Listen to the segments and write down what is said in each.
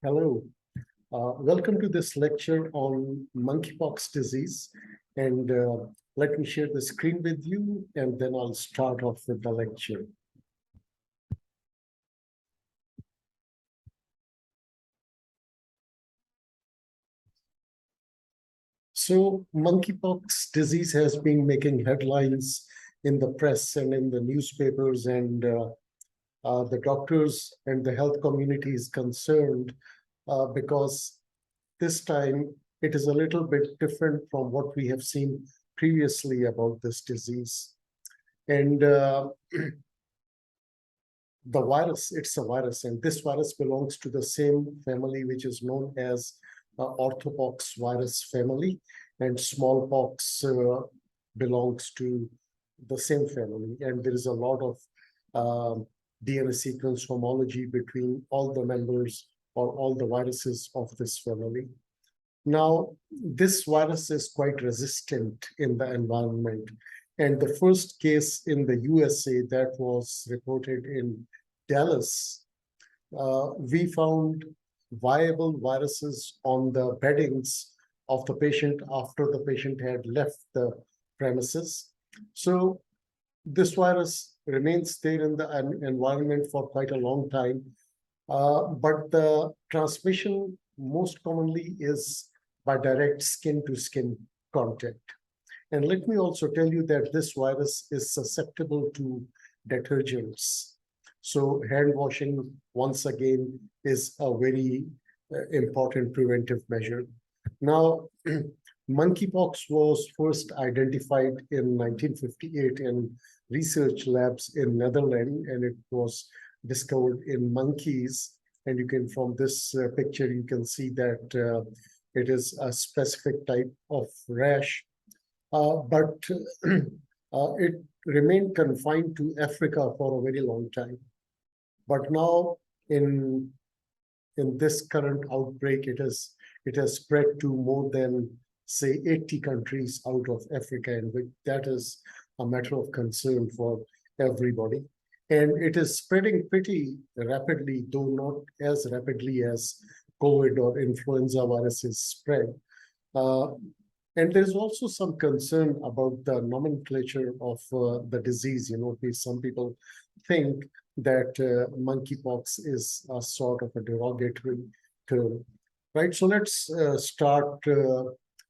Hello, welcome to this lecture on monkeypox disease. And let me share the screen with you, and then I'll start off with the lecture. So monkeypox disease has been making headlines in the press and in the newspapers, and the doctors and the health community is concerned because this time it is a little bit different from what we have seen previously about this disease. And the virus, it's a virus, and this virus belongs to the same family which is known as orthopox virus family, and smallpox belongs to the same family. And there is a lot of DNA sequence homology between all the members or all the viruses of this family. Now, this virus is quite resistant in the environment. And the first case in the USA that was reported in Dallas, we found viable viruses on the beddings of the patient after the patient had left the premises. So this virus remains there in the environment for quite a long time, but the transmission most commonly is by direct skin-to-skin contact. And let me also tell you that this virus is susceptible to detergents. So hand washing, once again, is a very important preventive measure. Now, monkeypox was first identified in 1958 in research labs in Netherlands, and it was discovered in monkeys. And you can, from this picture, you can see that it is a specific type of rash, but it remained confined to Africa for a very long time. But now, in this current outbreak, it has spread to more than, say, 80 countries out of Africa, and that is a matter of concern for everybody. And it is spreading pretty rapidly, though not as rapidly as COVID or influenza viruses spread. And there's also some concern about the nomenclature of the disease. You know, some people think that monkeypox is a sort of a derogatory term, right? So let's start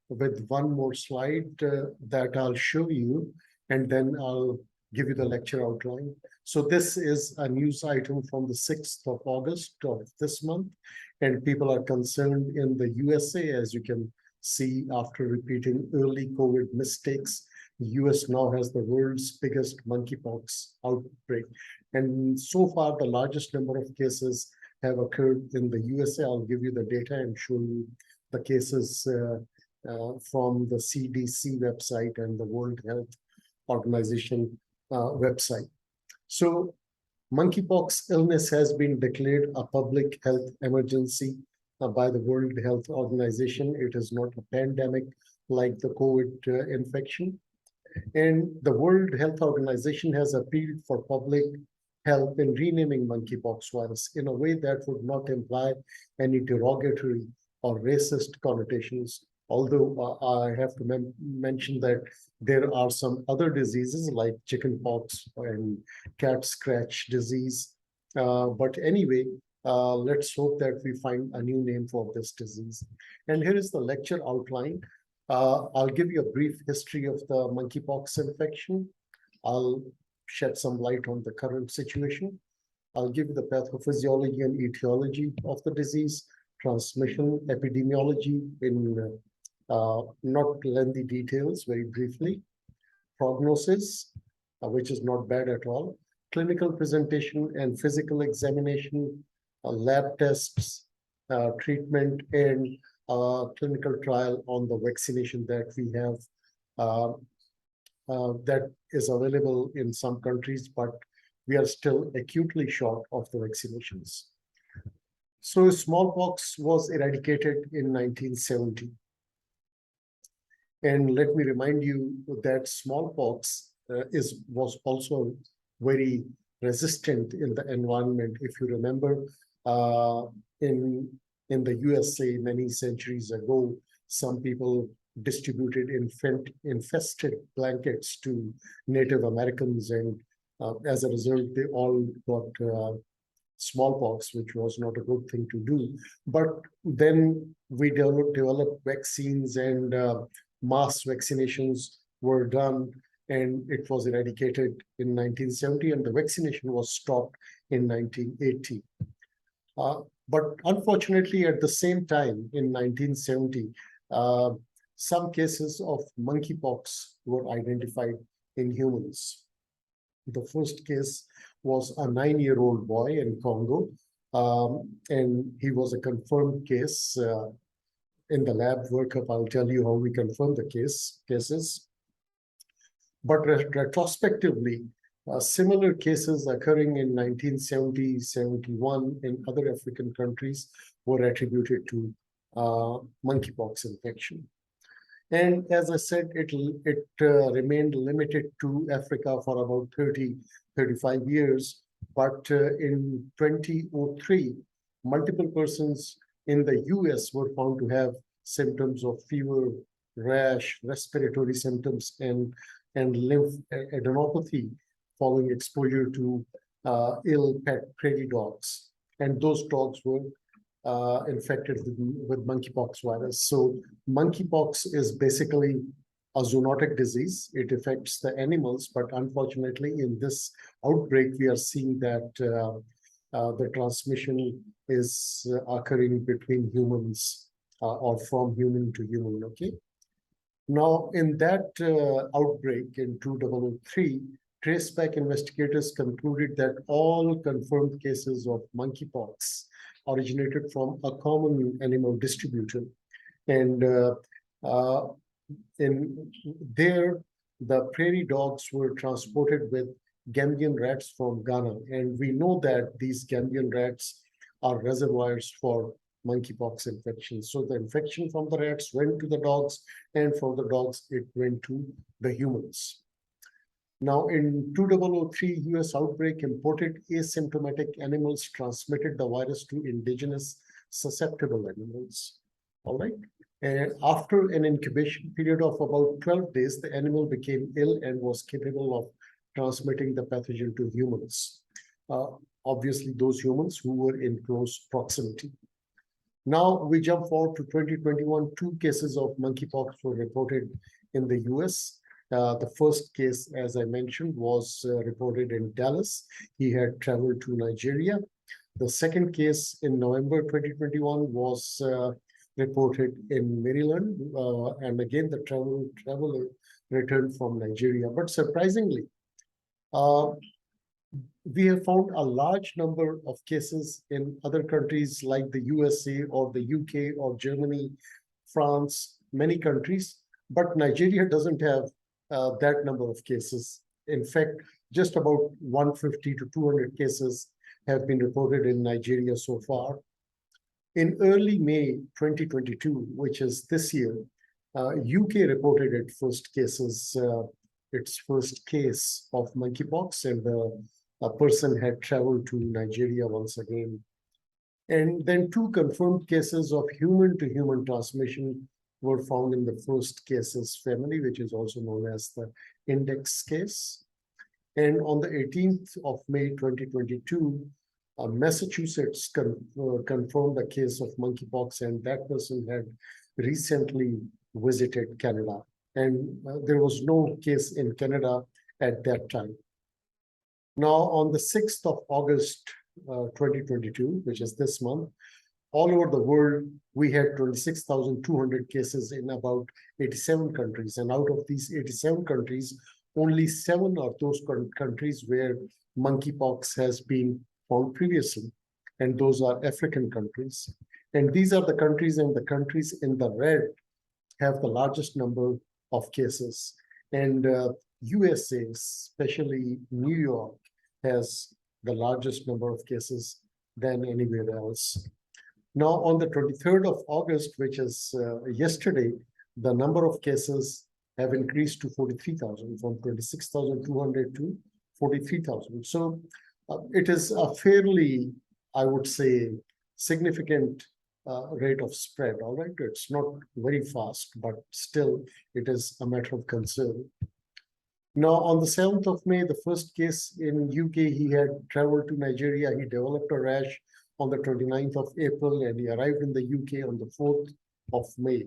with one more slide that I'll show you, and then I'll give you the lecture outline. So this is a news item from the 6th of August of this month, and people are concerned in the USA, as you can see, after repeating early COVID mistakes. The US now has the world's biggest monkeypox outbreak. And so far, the largest number of cases have occurred in the USA. I'll give you the data and show you the cases from the CDC website and the World Health Organization website. So monkeypox illness has been declared a public health emergency by the World Health Organization. It is not a pandemic like the COVID infection. And the World Health Organization has appealed for public help in renaming monkeypox virus in a way that would not imply any derogatory or racist connotations. Although I have to mention that there are some other diseases like chickenpox and cat scratch disease. But anyway, let's hope that we find a new name for this disease. And here is the lecture outline. I'll give you a brief history of the monkeypox infection. I'll shed some light on the current situation. I'll give you the pathophysiology and etiology of the disease, transmission, epidemiology in not lengthy details, very briefly, prognosis, which is not bad at all, clinical presentation and physical examination, lab tests, treatment, and clinical trial on the vaccination that we have that is available in some countries, but we are still acutely short of the vaccinations. So smallpox was eradicated in 1970. And let me remind you that smallpox was also very resistant in the environment. If you remember, in in the USA many centuries ago. Some people distributed infested blankets to Native Americans, and as a result, they all got smallpox, which was not a good thing to do. But then we developed vaccines, and mass vaccinations were done, and it was eradicated in 1970, and the vaccination was stopped in 1980. But unfortunately, at the same time, in 1970, some cases of monkeypox were identified in humans. The first case was a 9-year-old boy in Congo, and he was a confirmed case. In the lab workup, I'll tell you how we confirmed the cases. But retrospectively, similar cases occurring in 1970, 71 in other African countries were attributed to monkeypox infection. And as I said, it remained limited to Africa for about 30, 35 years. But in 2003, multiple persons in the US were found to have symptoms of fever, rash, respiratory symptoms, and lymphadenopathy following exposure to ill pet prairie dogs. And those dogs were infected with monkeypox virus. So monkeypox is basically a zoonotic disease. It affects the animals, but unfortunately in this outbreak, we are seeing that the transmission is occurring between humans or from human to human, okay? Now, in that outbreak in 2003, traceback investigators concluded that all confirmed cases of monkeypox originated from a common animal distributor. And in there, the prairie dogs were transported with Gambian rats from Ghana. And we know that these Gambian rats are reservoirs for monkeypox infection. So the infection from the rats went to the dogs, and from the dogs, it went to the humans. Now, in 2003 US outbreak, imported asymptomatic animals transmitted the virus to indigenous susceptible animals. All right. And after an incubation period of about 12 days, the animal became ill and was capable of transmitting the pathogen to humans. Obviously, those humans who were in close proximity. Now we jump forward to 2021. 2 cases of monkeypox were reported in the US. The first case, as I mentioned, was reported in Dallas. He had traveled to Nigeria. The second case in November 2021 was reported in Maryland. And again, the traveler returned from Nigeria. But surprisingly, we have found a large number of cases in other countries like the USA or the UK or Germany, France, many countries. But Nigeria doesn't have that number of cases. In fact, just about 150 to 200 cases have been reported in Nigeria so far. In early May 2022, which is this year, UK reported its first case of monkeypox, and a person had traveled to Nigeria once again. And then 2 confirmed cases of human-to-human transmission were found in the first cases family, which is also known as the index case. And on the 18th of May 2022, Massachusetts confirmed a case of monkeypox, and that person had recently visited Canada. And there was no case in Canada at that time. Now, on the 6th of August 2022, which is this month, all over the world, we had 26,200 cases in about 87 countries. And out of these 87 countries, only 7 of those countries where monkeypox has been found previously. And those are African countries. And these are the countries, and the countries in the red have the largest number of cases. And USA, especially New York, has the largest number of cases than anywhere else. Now, on the 23rd of August, which is yesterday, the number of cases have increased to 43,000, from 26,200 to 43,000. So it is a fairly, I would say, significant rate of spread. All right, it's not very fast, but still it is a matter of concern. Now, on the 7th of May, the first case in UK, he had traveled to Nigeria. He developed a rash on the 29th of April, and he arrived in the UK on the 4th of May.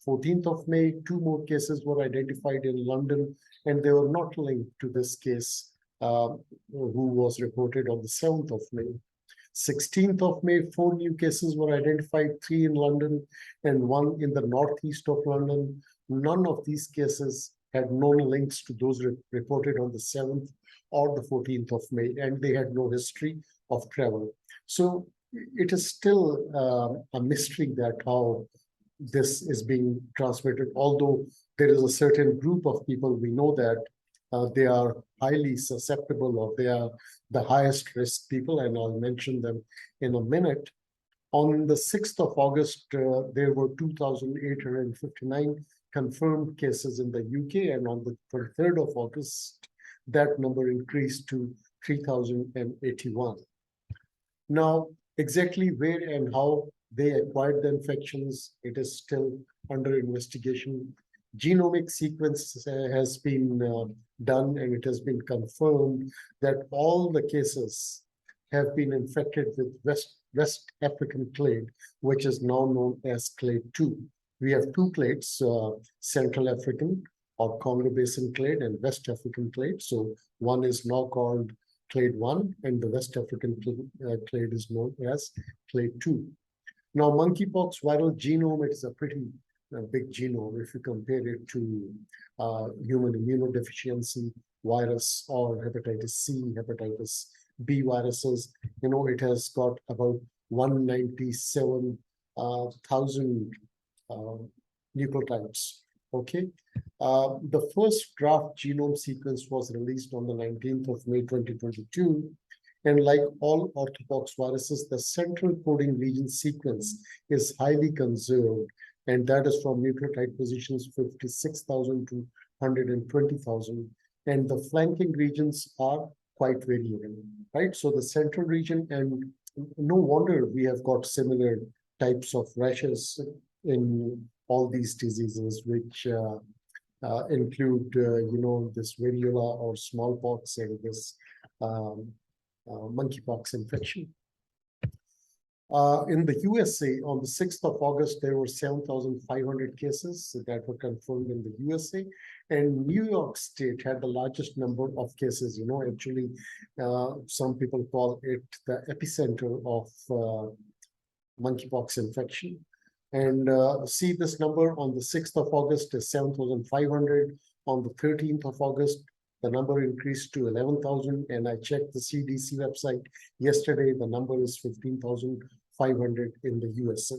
14th of May, 2 more cases were identified in London, and they were not linked to this case, who was reported on the 7th of May. 16th of May, 4 new cases were identified, 3 in London and 1 in the northeast of London. None of these cases had known links to those reported on the 7th or the 14th of May, and they had no history of travel. So it is still a mystery that how this is being transmitted, although there is a certain group of people, we know that they are highly susceptible, or they are the highest risk people, and I'll mention them in a minute. On the 6th of August, there were 2,859 confirmed cases in the UK, and on the 23rd of August, that number increased to 3,081. Now, exactly where and how they acquired the infections, it is still under investigation. Genomic sequence has been done, and it has been confirmed that all the cases have been infected with West African clade, which is now known as clade 2. We have 2 clades, Central African or Congo Basin clade and West African clade. So one is now called clade 1, and the West African clade is known as clade 2. Now, monkeypox viral genome, it is a pretty big genome if you compare it to human immunodeficiency virus or hepatitis C, hepatitis B viruses. You know, it has got about 197,000 nucleotides. Okay. The first draft genome sequence was released on the 19th of May 2022. And like all orthopox viruses, the central coding region sequence is highly conserved, and that is from nucleotide positions 56,000 to 120,000. And the flanking regions are quite variable, right? So the central region, and no wonder we have got similar types of rashes in all these diseases, which include, this variola or smallpox and this monkeypox infection. In the USA, on the 6th of August, there were 7,500 cases that were confirmed in the USA, and New York State had the largest number of cases. You know, actually, some people call it the epicenter of monkeypox infection. And see this number on the 6th of August is 7,500. On the 13th of August, the number increased to 11,000. And I checked the CDC website yesterday, the number is 15,500 in the USA.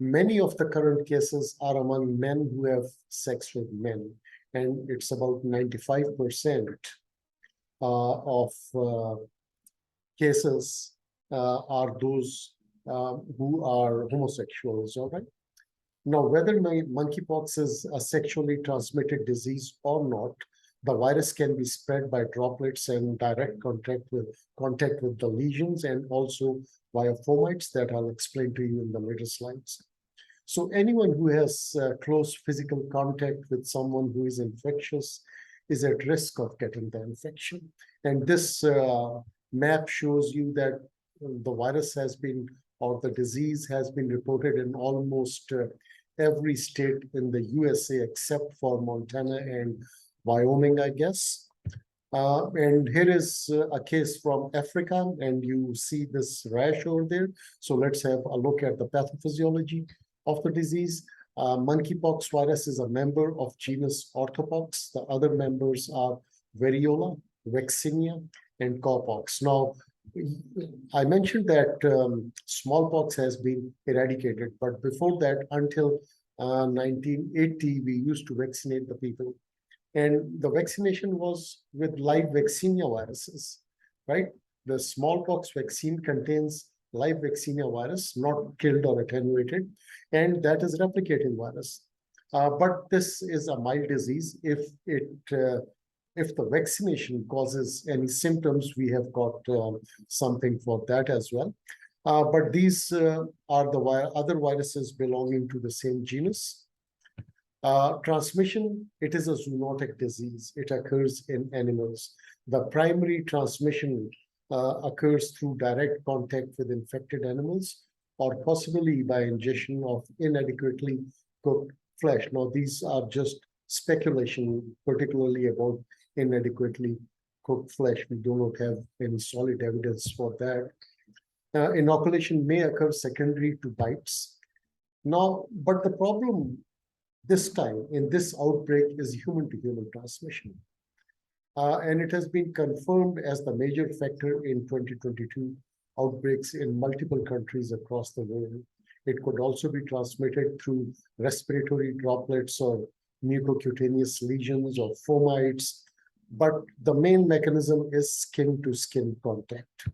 Many of the current cases are among men who have sex with men, and it's about 95% of cases are those who are homosexuals, all right? Now, whether monkeypox is a sexually transmitted disease or not, the virus can be spread by droplets and direct contact with the lesions, and also via fomites that I'll explain to you in the later slides. So anyone who has close physical contact with someone who is infectious is at risk of getting the infection. And this map shows you that the virus has been, or the disease has been reported in almost every state in the USA except for Montana and Wyoming, I guess. And here is a case from Africa, and you see this rash over there. So let's have a look at the pathophysiology of the disease. Monkeypox virus is a member of genus Orthopox. The other members are variola, vaccinia, and cowpox. Now, I mentioned that smallpox has been eradicated, but before that, until 1980, we used to vaccinate the people. And the vaccination was with live vaccinia viruses, right? The smallpox vaccine contains live vaccinia virus, not killed or attenuated, and that is replicating virus. But this is a mild disease. If the vaccination causes any symptoms, we have got something for that as well. But these are the other viruses belonging to the same genus. Transmission, it is a zoonotic disease. It occurs in animals. The primary transmission occurs through direct contact with infected animals or possibly by ingestion of inadequately cooked flesh. Now, these are just speculation, particularly about inadequately cooked flesh. We do not have any solid evidence for that. Inoculation may occur secondary to bites. Now, but the problem this time in this outbreak is human-to-human transmission. And it has been confirmed as the major factor in 2022 outbreaks in multiple countries across the world. It could also be transmitted through respiratory droplets or mucocutaneous lesions or fomites, but the main mechanism is skin-to-skin contact.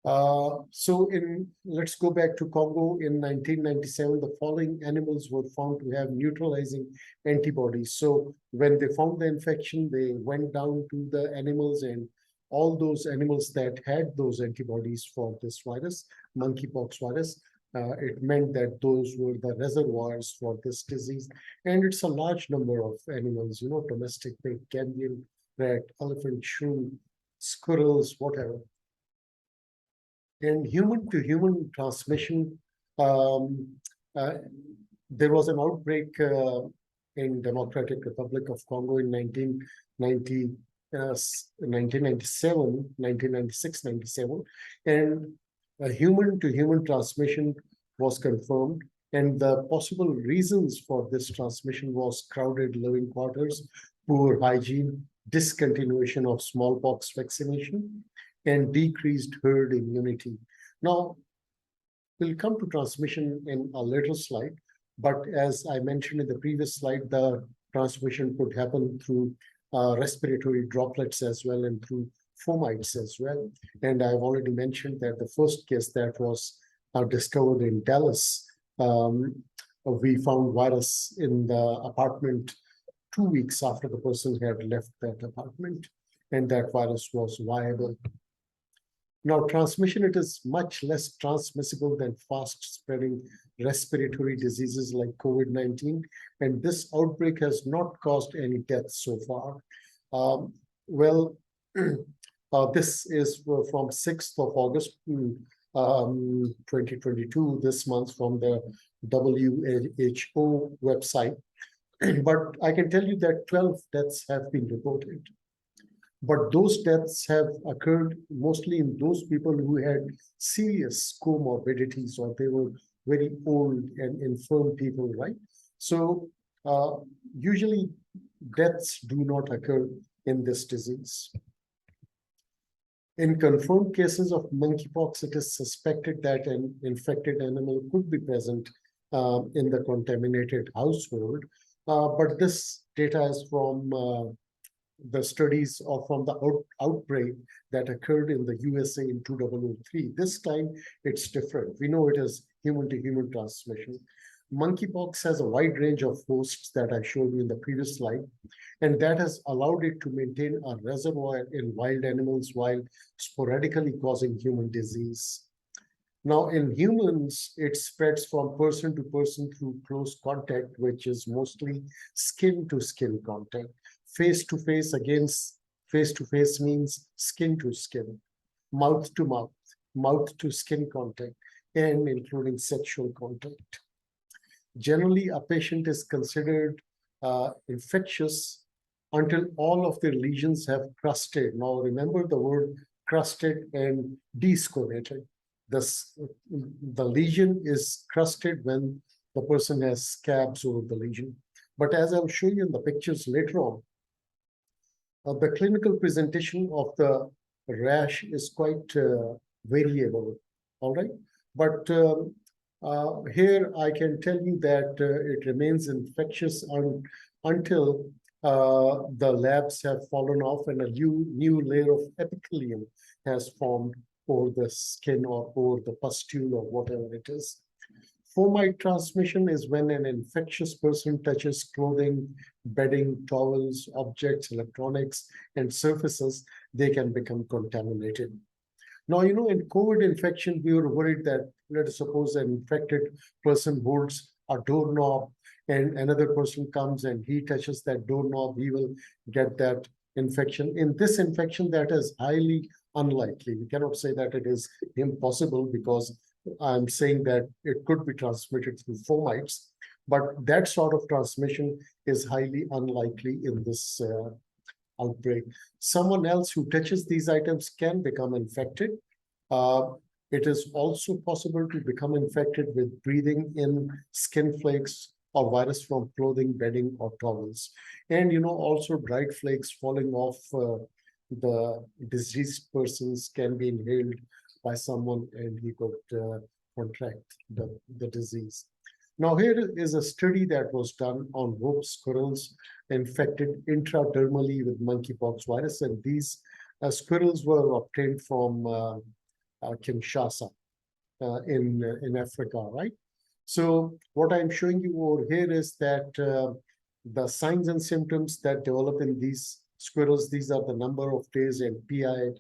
Let's go back to Congo. In 1997, the following animals were found to have neutralizing antibodies. So when they found the infection, they went down to the animals, and all those animals that had those antibodies for this virus, monkeypox virus, it meant that those were the reservoirs for this disease. And it's a large number of animals, domestic pig, Gambian rat, elephant, shrew, squirrels, whatever. In human-to-human transmission, there was an outbreak in Democratic Republic of Congo in 1996, 97, and a human-to-human transmission was confirmed. And the possible reasons for this transmission was crowded living quarters, poor hygiene, discontinuation of smallpox vaccination, and decreased herd immunity. Now, we'll come to transmission in a later slide, but as I mentioned in the previous slide, the transmission could happen through respiratory droplets as well and through fomites as well. And I've already mentioned that the first case that was discovered in Dallas, we found virus in the apartment 2 weeks after the person had left that apartment, and that virus was viable. Now, transmission, it is much less transmissible than fast-spreading respiratory diseases like COVID-19, and this outbreak has not caused any deaths so far. This is from 6th of August, 2022, this month from the WHO website. But I can tell you that 12 deaths have been reported. But those deaths have occurred mostly in those people who had serious comorbidities, or they were very old and infirm people, right? So usually deaths do not occur in this disease. In confirmed cases of monkeypox, it is suspected that an infected animal could be present in the contaminated household. But this data is from the studies from the outbreak that occurred in the USA in 2003. This time, it's different. We know it is human-to-human transmission. Monkeypox has a wide range of hosts that I showed you in the previous slide, and that has allowed it to maintain a reservoir in wild animals while sporadically causing human disease. Now, in humans, it spreads from person to person through close contact, which is mostly skin-to-skin contact. Face-to-face, against face-to-face means skin-to-skin, mouth-to-mouth, mouth-to-skin contact, and including sexual contact. Generally, a patient is considered infectious until all of their lesions have crusted. Now, remember the word crusted and desquamated. The lesion is crusted when the person has scabs over the lesion. But as I'll show you in the pictures later on, the clinical presentation of the rash is quite variable, all right? But here I can tell you that it remains infectious until the labs have fallen off and a new layer of epithelium has formed over the skin or over the pustule or whatever it is. Fomite transmission is when an infectious person touches clothing, bedding, towels, objects, electronics, and surfaces, they can become contaminated. Now, in COVID infection, we were worried that, let us suppose an infected person holds a doorknob and another person comes and he touches that doorknob, he will get that infection. In this infection, that is highly unlikely. We cannot say that it is impossible, because I'm saying that it could be transmitted through fomites, but that sort of transmission is highly unlikely in this outbreak. Someone else who touches these items can become infected. It is also possible to become infected with breathing in skin flakes or virus from clothing, bedding, or towels. And, also dried flakes falling off the diseased persons can be inhaled by someone and he could contract the disease. Now, here is a study that was done on rope squirrels infected intradermally with monkeypox virus, and these squirrels were obtained from Kinshasa in Africa, right? So what I'm showing you over here is that the signs and symptoms that develop in these squirrels, these are the number of days, and PI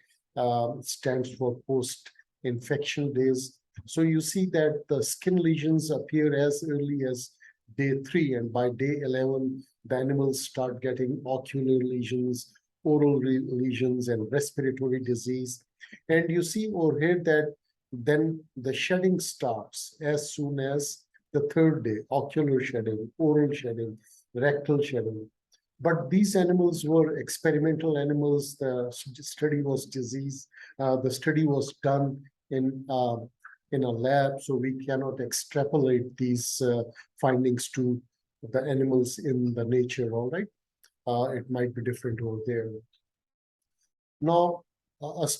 stands for post-infection days. So you see that the skin lesions appear as early as day 3, and by day 11, the animals start getting ocular lesions, oral lesions, and respiratory disease. And you see over here that then the shedding starts as soon as the 3rd day: ocular shedding, oral shedding, rectal shedding. But these animals were experimental animals. The study was the study was done in a lab, so we cannot extrapolate these findings to the animals in the nature, all right? It might be different over there. Now,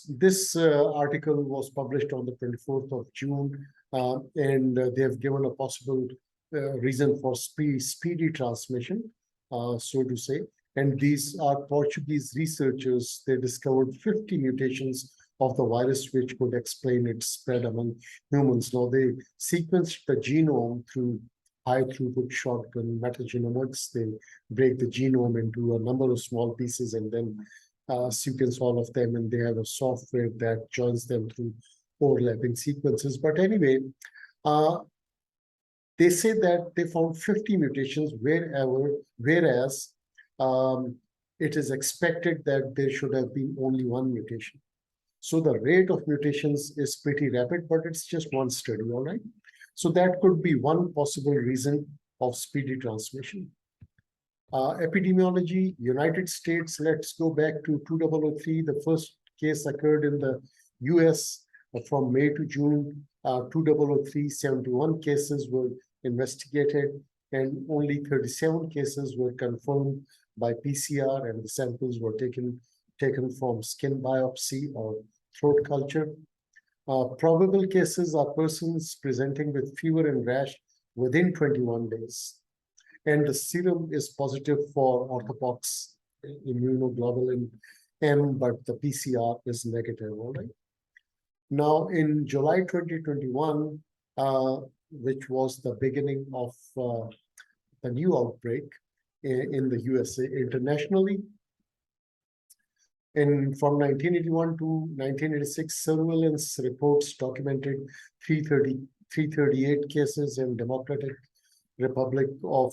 this article was published on the 24th of June, and they have given a possible reason for speedy transmission, so to say. And these are Portuguese researchers. They discovered 50 mutations of the virus which could explain its spread among humans. Now, they sequenced the genome through high-throughput shotgun metagenomics. They break the genome into a number of small pieces and then sequence all of them, and they have a software that joins them through overlapping sequences. But anyway, they say that they found 50 mutations, whereas it is expected that there should have been only 1 mutation. So the rate of mutations is pretty rapid, but it's just one study, all right? So that could be one possible reason of speedy transmission. Epidemiology, United States, let's go back to 2003. The first case occurred in the US from May to June. 2003, 71 cases were investigated, and only 37 cases were confirmed by PCR, and the samples were taken from skin biopsy or throat culture. Probable cases are persons presenting with fever and rash within 21 days. And the serum is positive for orthopox immunoglobulin M, but the PCR is negative, all right? Now, in July 2021, which was the beginning of the new outbreak in the USA internationally, from 1981 to 1986, surveillance reports documented 338 cases in Democratic Republic of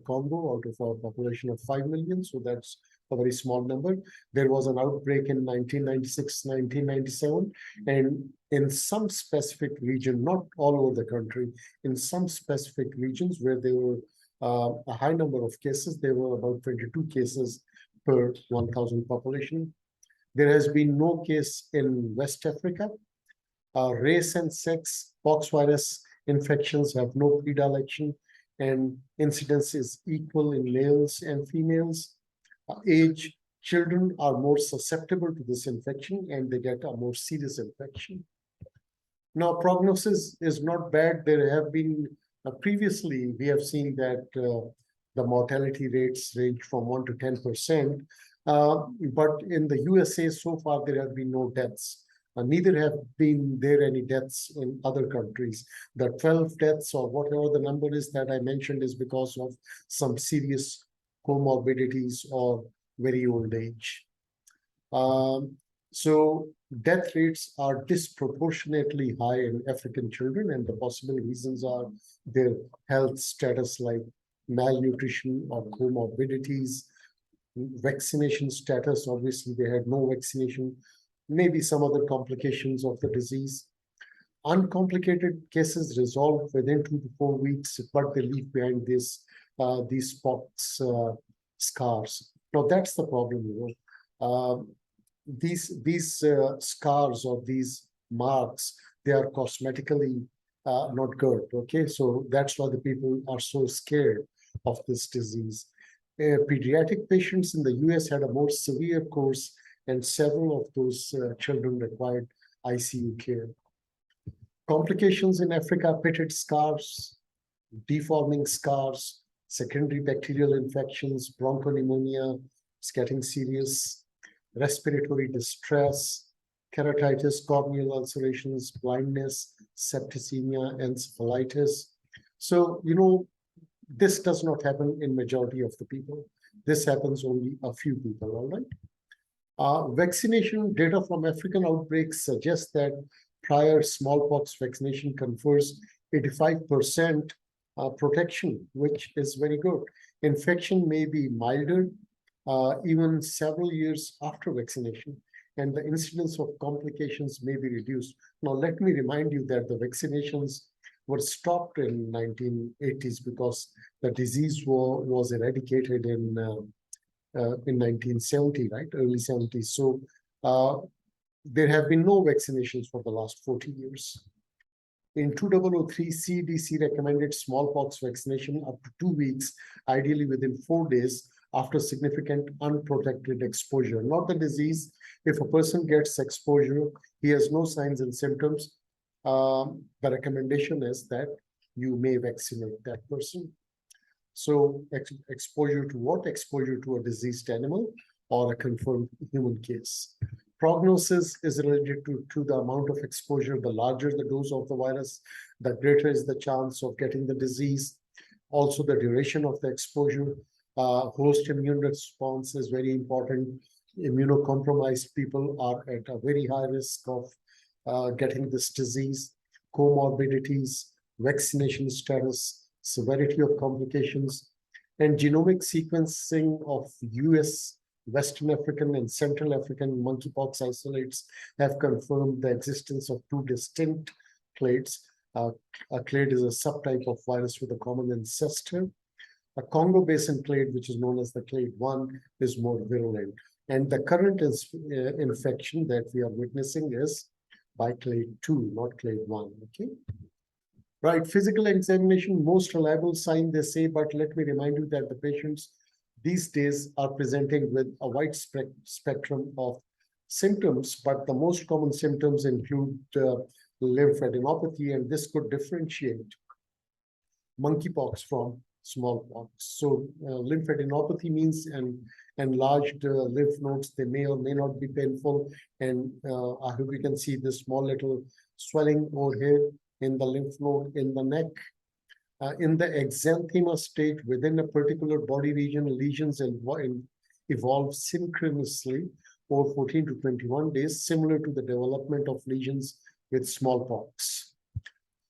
Congo out of a population of 5 million. So that's a very small number. There was an outbreak in 1996, 1997, and in some specific region, not all over the country, in some specific regions where there were a high number of cases, there were about 22 cases per 1,000 population. There has been no case in West Africa. Race and sex, pox virus infections have no predilection, and incidence is equal in males and females. Age, children are more susceptible to this infection and they get a more serious infection. Now, prognosis is not bad. There have been previously, we have seen that the mortality rates range from 1 to 10%. But in the USA, so far, there have been no deaths. Neither have been there any deaths in other countries. The 12 deaths or whatever the number is that I mentioned is because of some serious comorbidities or very old age. So death rates are disproportionately high in African children, and the possible reasons are their health status like malnutrition or comorbidities, vaccination status. Obviously, they had no vaccination, maybe some other complications of the disease. Uncomplicated cases resolve within 2 to 4 weeks, but they leave behind these pox scars. Now that's the problem, these scars or these marks, they are cosmetically not good. Okay, so that's why the people are so scared of this disease. Pediatric patients in the US had a more severe course, and several of those children required ICU care. Complications in Africa: pitted scars, deforming scars, secondary bacterial infections, bronchopneumonia, it's getting serious, respiratory distress, keratitis, corneal ulcerations, blindness, septicemia, encephalitis. So, this does not happen in majority of the people. This happens only a few people, all right? Vaccination data from African outbreaks suggests that prior smallpox vaccination confers 85% protection, which is very good. Infection may be milder even several years after vaccination, and the incidence of complications may be reduced. Now, let me remind you that the vaccinations were stopped in 1980s because the disease was eradicated in 1970, right? Early 70s. So there have been no vaccinations for the last 40 years. In 2003, CDC recommended smallpox vaccination up to 2 weeks, ideally within 4 days after significant unprotected exposure. Not the disease. If a person gets exposure, he has no signs and symptoms, the recommendation is that you may vaccinate that person. So exposure to what? Exposure to a diseased animal or a confirmed human case. Prognosis is related to the amount of exposure. The larger the dose of the virus, the greater is the chance of getting the disease. Also, the duration of the exposure. Host immune response is very important. Immunocompromised people are at a very high risk of getting this disease. Comorbidities, vaccination status, severity of complications, and genomic sequencing of US, Western African, and Central African monkeypox isolates have confirmed the existence of two distinct clades. A clade is a subtype of virus with a common ancestor. A Congo Basin clade, which is known as the clade 1, is more virulent. And the current infection that we are witnessing is by clade 2, not clade 1. Okay. Right, physical examination, most reliable sign, they say, but let me remind you that the patients these days are presenting with a wide spectrum of symptoms, but the most common symptoms include lymphadenopathy, and this could differentiate monkeypox from smallpox. So lymphadenopathy means an enlarged lymph nodes. They may or may not be painful, and I hope you can see this small little swelling over here in the lymph node in the neck. In the exanthema state, within a particular body region, lesions evolve synchronously over 14 to 21 days, similar to the development of lesions with smallpox.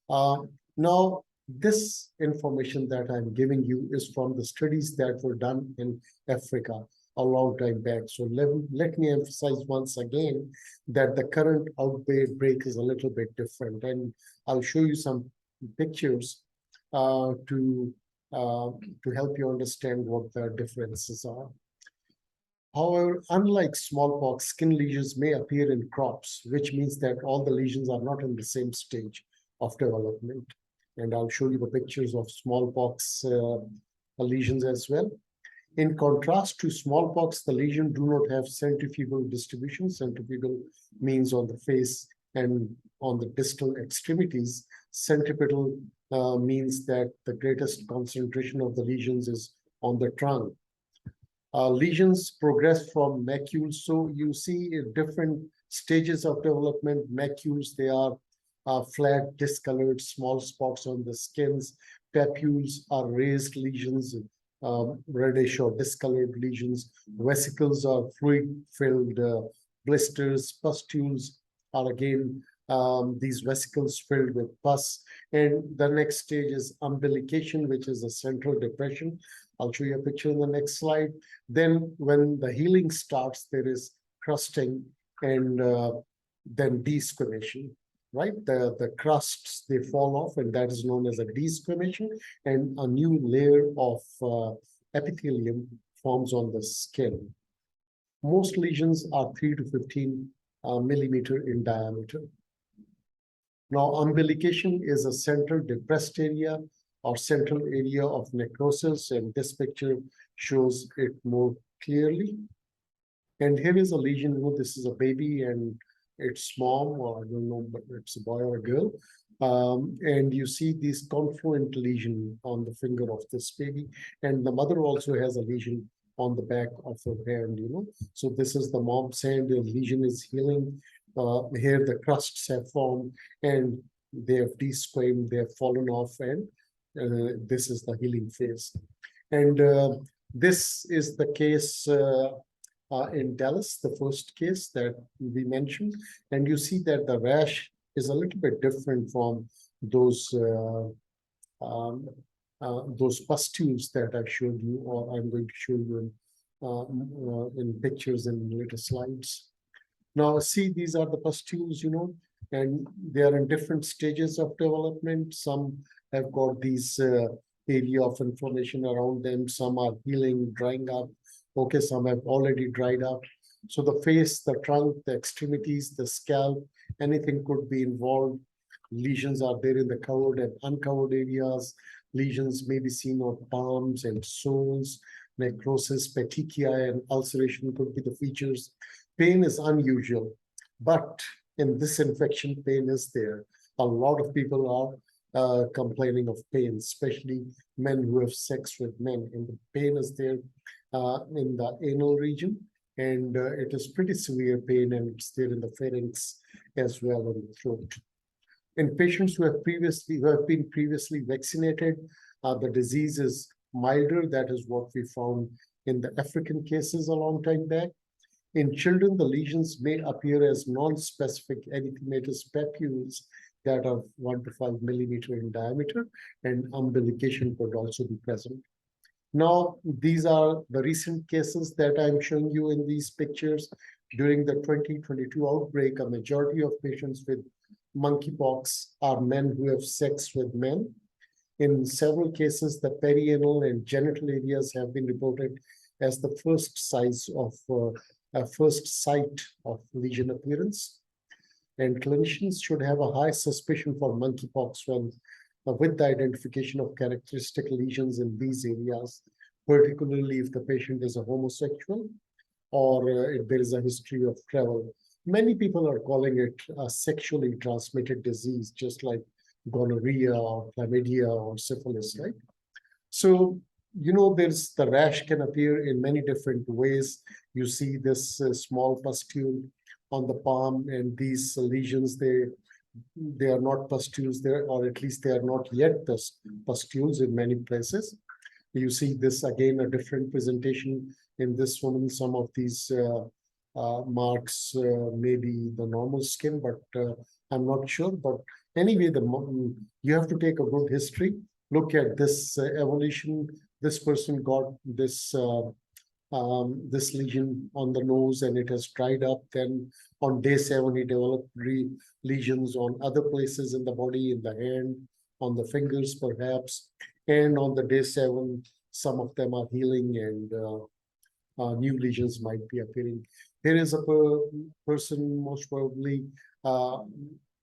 Now, this information that I'm giving you is from the studies that were done in Africa a long time back. So let me emphasize once again that the current outbreak is a little bit different, and I'll show you some pictures to help you understand what the differences are. However, unlike smallpox, skin lesions may appear in crops, which means that all the lesions are not in the same stage of development. And I'll show you the pictures of smallpox lesions as well. In contrast to smallpox, the lesions do not have centrifugal distribution. Centrifugal means on the face and on the distal extremities. Centripetal means that the greatest concentration of the lesions is on the trunk. Lesions progress from macules. So you see different stages of development. Macules, they are flat, discolored, small spots on the skins. Papules are raised lesions, reddish or discolored lesions. Vesicles are fluid-filled blisters, pustules are again these vesicles filled with pus. And the next stage is umbilication, which is a central depression. I'll show you a picture in the next slide. Then when the healing starts, there is crusting and then desquamation, right? The crusts, they fall off, and that is known as a desquamation, and a new layer of epithelium forms on the skin. Most lesions are 3 to 15 millimeter in diameter. Now, umbilication is a central depressed area or central area of necrosis, and this picture shows it more clearly. And here is a lesion. This is a baby, and it's mom, or I don't know, but it's a boy or a girl. And you see this confluent lesion on the finger of this baby, and the mother also has a lesion on the back of her hand. So this is the mom's hand. The lesion is healing. Here the crusts have formed, and they have desquamed, they have fallen off, and this is the healing phase. And this is the case in Dallas, the first case that we mentioned. And you see that the rash is a little bit different from those pustules that I showed you, or I'm going to show you in pictures in later slides. Now, see, these are the pustules, and they are in different stages of development. Some have got these area of inflammation around them. Some are healing, drying up. Okay, some have already dried up. So the face, the trunk, the extremities, the scalp, anything could be involved. Lesions are there in the covered and uncovered areas. Lesions may be seen on palms and soles. Necrosis, petechiae, and ulceration could be the features. Pain is unusual, but in this infection, pain is there. A lot of people are complaining of pain, especially men who have sex with men, and the pain is there in the anal region, and it is pretty severe pain, and it's there in the pharynx as well, in the throat. In patients who have been previously vaccinated, the disease is milder. That is what we found in the African cases a long time back. In children, the lesions may appear as non-specific erythematous papules that are 1 to 5 millimeter in diameter, and umbilication could also be present. Now, these are the recent cases that I'm showing you in these pictures. During the 2022 outbreak, a majority of patients with monkeypox are men who have sex with men. In several cases, the perianal and genital areas have been reported as the first site of lesion appearance. And clinicians should have a high suspicion for monkeypox when with the identification of characteristic lesions in these areas, particularly if the patient is a homosexual or if there is a history of travel. Many people are calling it a sexually transmitted disease, just like gonorrhea or chlamydia or syphilis, right? So, there's the rash can appear in many different ways. You see this small pustule on the palm, and these lesions, they are not pustules there, or at least they are not yet pustules in many places. You see this again, a different presentation in this woman. Some of these marks may be the normal skin, but I'm not sure. But anyway, you have to take a good history. Look at this evolution. This person got this this lesion on the nose, and it has dried up. Then on day 7, he developed lesions on other places in the body, in the hand, on the fingers perhaps. And on the day 7, some of them are healing, and new lesions might be appearing. Here is a person, most probably,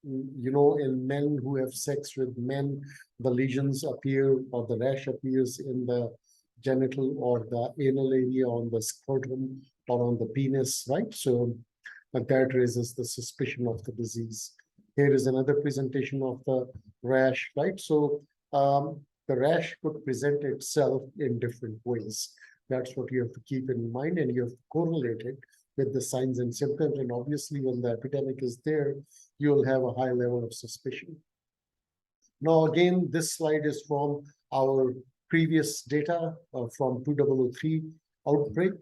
in men who have sex with men, the lesions appear, or the rash appears in the genital or the anal area, on the scrotum or on the penis, right? So that raises the suspicion of the disease. Here is another presentation of the rash, right? So the rash could present itself in different ways. That's what you have to keep in mind, and you have to correlate it with the signs and symptoms. And obviously, when the epidemic is there, you'll have a high level of suspicion. Now, again, this slide is from our previous data from 2003 outbreak.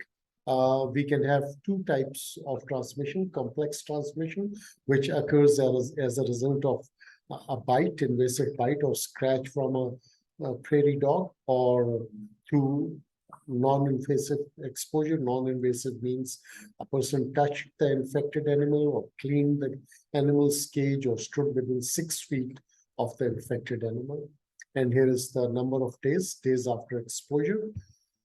We can have two types of transmission: complex transmission, which occurs as a result of a bite, invasive bite or scratch from a prairie dog, or through non-invasive exposure. Non-invasive means a person touched the infected animal or cleaned the animal's cage or stood within 6 feet of the infected animal. And here is the number of days after exposure.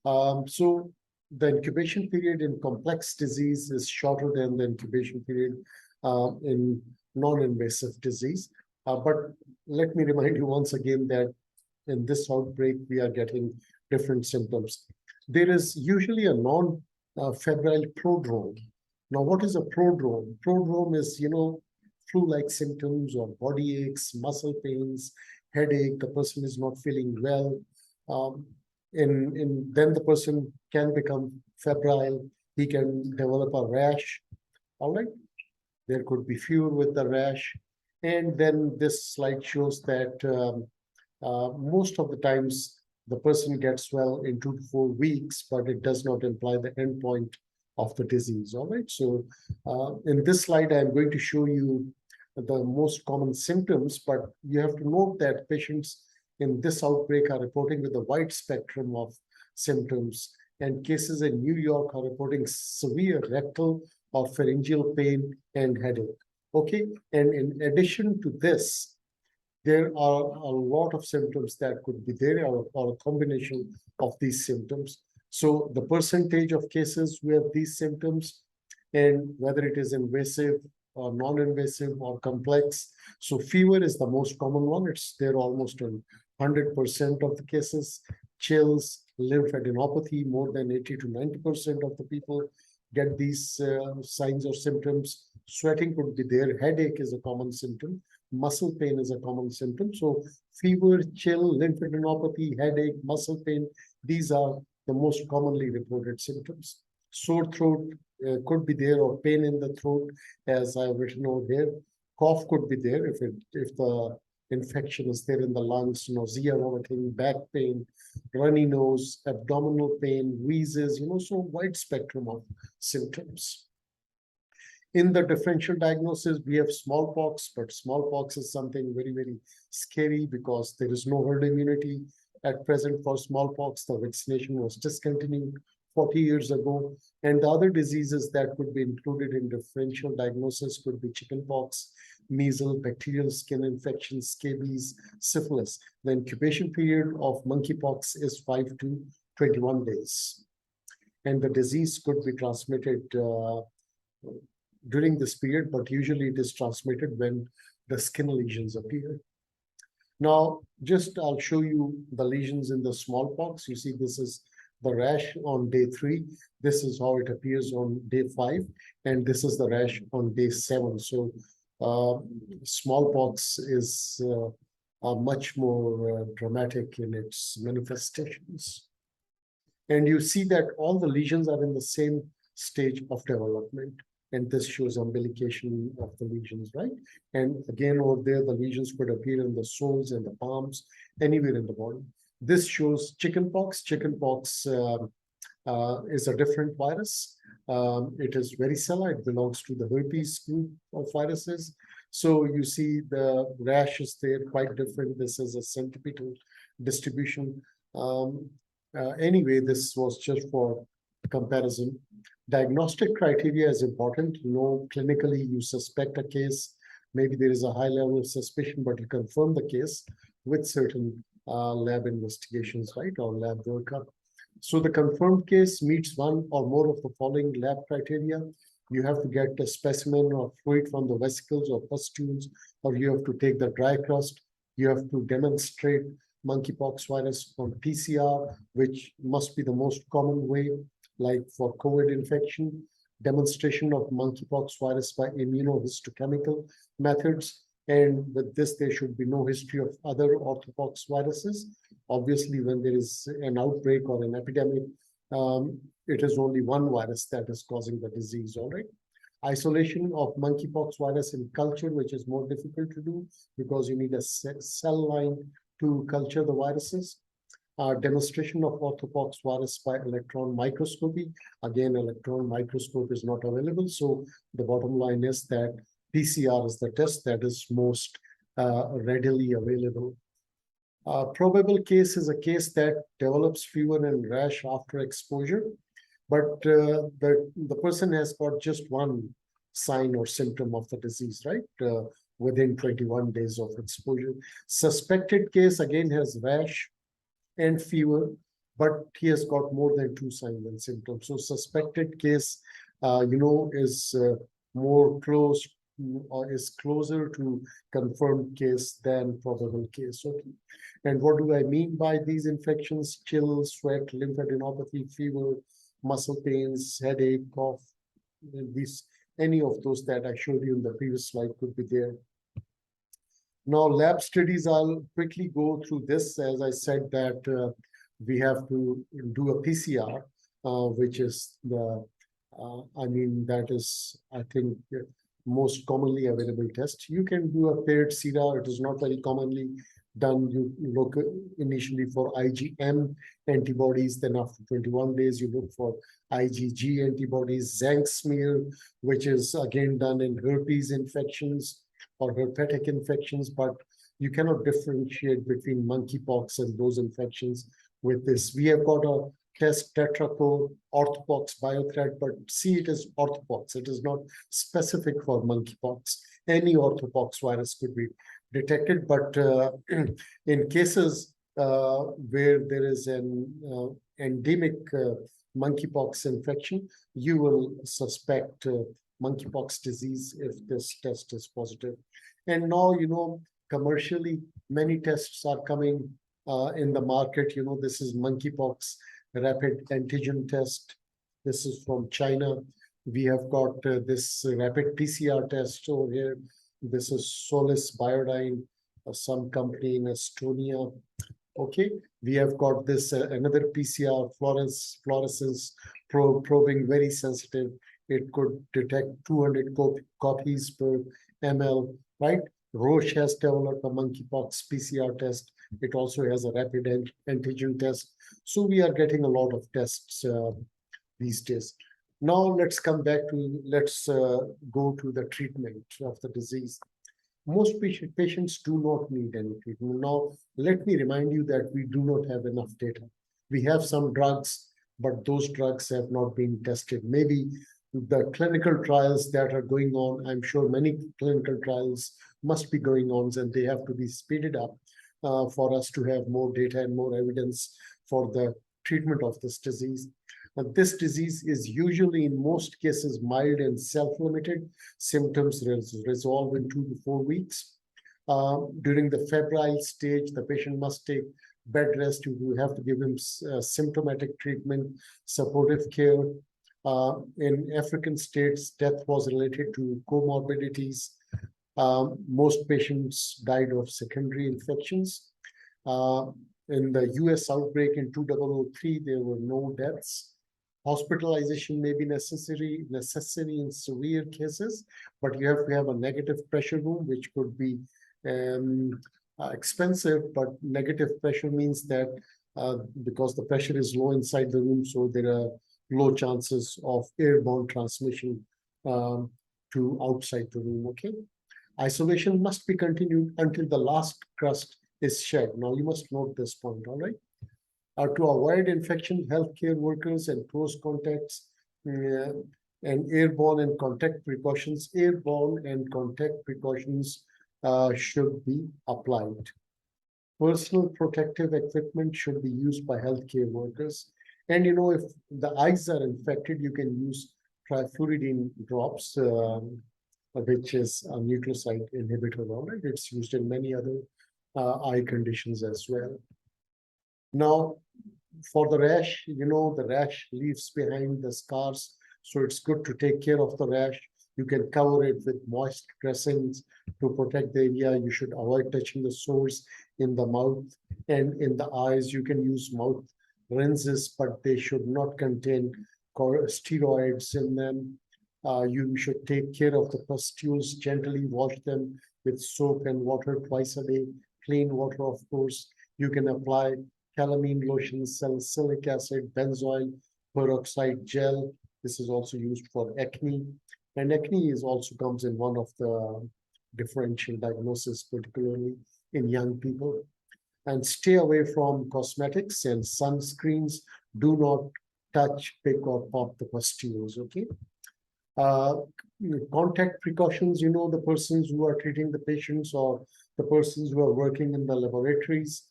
So the incubation period in complex disease is shorter than the incubation period in non-invasive disease. But let me remind you once again that in this outbreak, we are getting different symptoms. There is usually a non-febrile prodrome. Now, what is a prodrome? Prodrome is, flu-like symptoms or body aches, muscle pains, headache. The person is not feeling well. Then the person can become febrile. He can develop a rash. All right. There could be fever with the rash. And then this slide shows that most of the times the person gets well in 2 to 4 weeks, but it does not imply the endpoint of the disease. All right. So in this slide, I'm going to show you the most common symptoms, but you have to note that patients in this outbreak are reporting with a wide spectrum of symptoms, and cases in New York are reporting severe rectal or pharyngeal pain and headache. Okay, and in addition to this, there are a lot of symptoms that could be there, or a combination of these symptoms. So the percentage of cases who have these symptoms, and whether it is invasive or non-invasive or complex. So fever is the most common one. It's there almost in 100% of the cases. Chills, lymphadenopathy, more than 80 to 90% of the people get these signs or symptoms. Sweating could be there. Headache is a common symptom. Muscle pain is a common symptom. So fever, chill, lymphadenopathy, headache, muscle pain, these are the most commonly reported symptoms. Sore throat could be there, or pain in the throat, as I've written over here. Cough could be there if the infection is there in the lungs, nausea, vomiting, back pain, runny nose, abdominal pain, wheezes, so wide spectrum of symptoms. In the differential diagnosis, we have smallpox, but smallpox is something very, very scary because there is no herd immunity at present for smallpox. The vaccination was discontinued 40 years ago. And the other diseases that could be included in differential diagnosis could be chickenpox, measles, bacterial skin infections, scabies, syphilis. The incubation period of monkeypox is 5 to 21 days. And the disease could be transmitted during this period, but usually it is transmitted when the skin lesions appear. Now, I'll show you the lesions in the smallpox. You see, this is the rash on day 3. This is how it appears on day 5. And this is the rash on day 7. So smallpox is much more dramatic in its manifestations. And you see that all the lesions are in the same stage of development. And this shows umbilication of the lesions, right? And again, over there, the lesions could appear in the soles and the palms, anywhere in the body. This shows chickenpox. Chickenpox is a different virus. It is varicella. It belongs to the herpes group of viruses. So you see the rash is there, quite different. This is a centipedal distribution. Anyway, this was just for comparison. Diagnostic criteria is important. Clinically, you suspect a case. Maybe there is a high level of suspicion, but you confirm the case with certain lab investigations, right, or lab workup. So the confirmed case meets one or more of the following lab criteria. You have to get a specimen or fluid from the vesicles or pustules, or you have to take the dry crust. You have to demonstrate monkeypox virus on PCR, which must be the most common way, like for COVID infection. Demonstration of monkeypox virus by immunohistochemical methods. And with this, there should be no history of other orthopox viruses. Obviously, when there is an outbreak or an epidemic, it is only one virus that is causing the disease, all right? Isolation of monkeypox virus in culture, which is more difficult to do because you need a cell line to culture the viruses. demonstration of orthopox virus by electron microscopy. Again, electron microscope is not available. So the bottom line is that PCR is the test that is most readily available. Probable case is a case that develops fever and rash after exposure, but the person has got just one sign or symptom of the disease, right? Within 21 days of exposure. Suspected case again has rash and fever, but he has got more than 2 signs and symptoms. So suspected case, is more close or is closer to confirmed case than probable case. Okay. And what do I mean by these infections? Chill, sweat, lymphadenopathy, fever, muscle pains, headache, cough. These, any of those that I showed you in the previous slide could be there. Now, lab studies, I'll quickly go through this. As I said that we have to do a PCR, which is that is, I think, most commonly available test. You can do a paired sera. It is not very commonly done. You look initially for IgM antibodies, then after 21 days, you look for IgG antibodies, Zank smear, which is again done in herpes infections or herpetic infections, but you cannot differentiate between monkeypox and those infections with this. We have got a test tetracode orthopox biothreat, but see, it is orthopox. It is not specific for monkeypox. Any orthopox virus could be detected, but in cases where there is an endemic monkeypox infection, you will suspect monkeypox disease if this test is positive. And now, commercially, many tests are coming in the market. This is monkeypox rapid antigen test. This is from China. We have got this rapid PCR test over here. This is Solis Biodyne, some company in Estonia. Okay, we have got this another PCR fluorescence probe, probing, very sensitive. It could detect 200 copies per ml, right? Roche has developed a monkeypox PCR test. It also has a rapid antigen test. So we are getting a lot of tests these days. Now let's come back to, let's go to the treatment of the disease. Most patients do not need any treatment. Now, let me remind you that we do not have enough data. We have some drugs, but those drugs have not been tested. Maybe the clinical trials that are going on, I'm sure many clinical trials must be going on, and they have to be speeded up for us to have more data and more evidence for the treatment of this disease. This disease is usually, in most cases, mild and self-limited. Symptoms resolve in 2 to 4 weeks. During the febrile stage, the patient must take bed rest. You have to give him symptomatic treatment, supportive care. In African states, death was related to comorbidities. Most patients died of secondary infections. In the US outbreak in 2003, there were no deaths. Hospitalization may be necessary in severe cases, but you have to have a negative pressure room, which could be expensive, but negative pressure means that because the pressure is low inside the room, so there are low chances of airborne transmission to outside the room, okay? Isolation must be continued until the last crust is shed. Now, you must note this point, all right? To avoid infection, healthcare workers and close contacts and airborne and contact precautions, should be applied. Personal protective equipment should be used by healthcare workers. And if the eyes are infected, you can use trifluridine drops, which is a nucleoside inhibitor, all right? It's used in many other eye conditions as well. Now, for the rash, the rash leaves behind the scars, so it's good to take care of the rash. You can cover it with moist dressings to protect the area. You should avoid touching the sores in the mouth and in the eyes. You can use mouth rinses, but they should not contain steroids in them. You should take care of the pustules, gently wash them with soap and water twice a day, clean water, of course. You can apply calamine lotion, salicylic acid, benzoyl peroxide gel. This is also used for acne. And acne is also comes in one of the differential diagnosis, particularly in young people. And stay away from cosmetics and sunscreens. Do not touch, pick, or pop the pustules, okay? Uh, Contact precautions, the persons who are treating the patients or the persons who are working in the laboratories,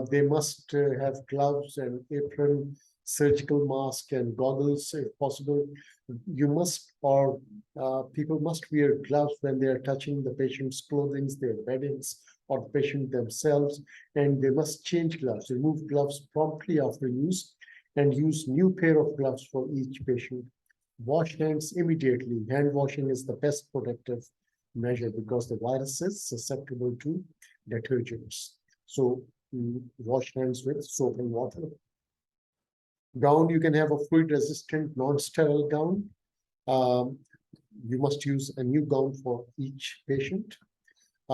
they must have gloves and apron, surgical mask and goggles if possible. You must, or people must wear gloves when they are touching the patient's clothing, their beddings, or the patient themselves, and they must change gloves, remove gloves promptly after use, and use new pair of gloves for each patient. Wash hands immediately. Hand washing is the best protective measure because the virus is susceptible to detergents. So wash hands with soap and water. Gown, you can have a fluid resistant, non-sterile gown. You must use a new gown for each patient.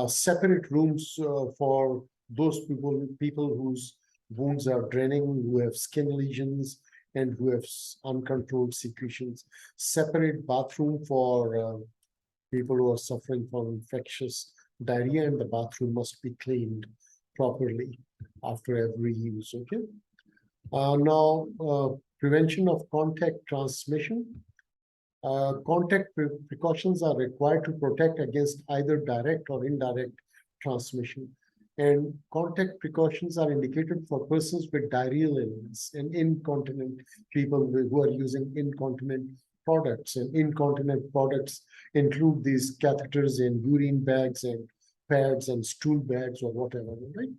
Separate rooms for those people whose wounds are draining, who have skin lesions, and who have uncontrolled secretions. Separate bathroom for people who are suffering from infectious diarrhea, and the bathroom must be cleaned properly after every use, okay? Now, prevention of contact transmission. Contact precautions are required to protect against either direct or indirect transmission. And contact precautions are indicated for persons with diarrheal illness and incontinent people who are using incontinent products. And incontinent products include these catheters and urine bags and pads and stool bags or whatever, right?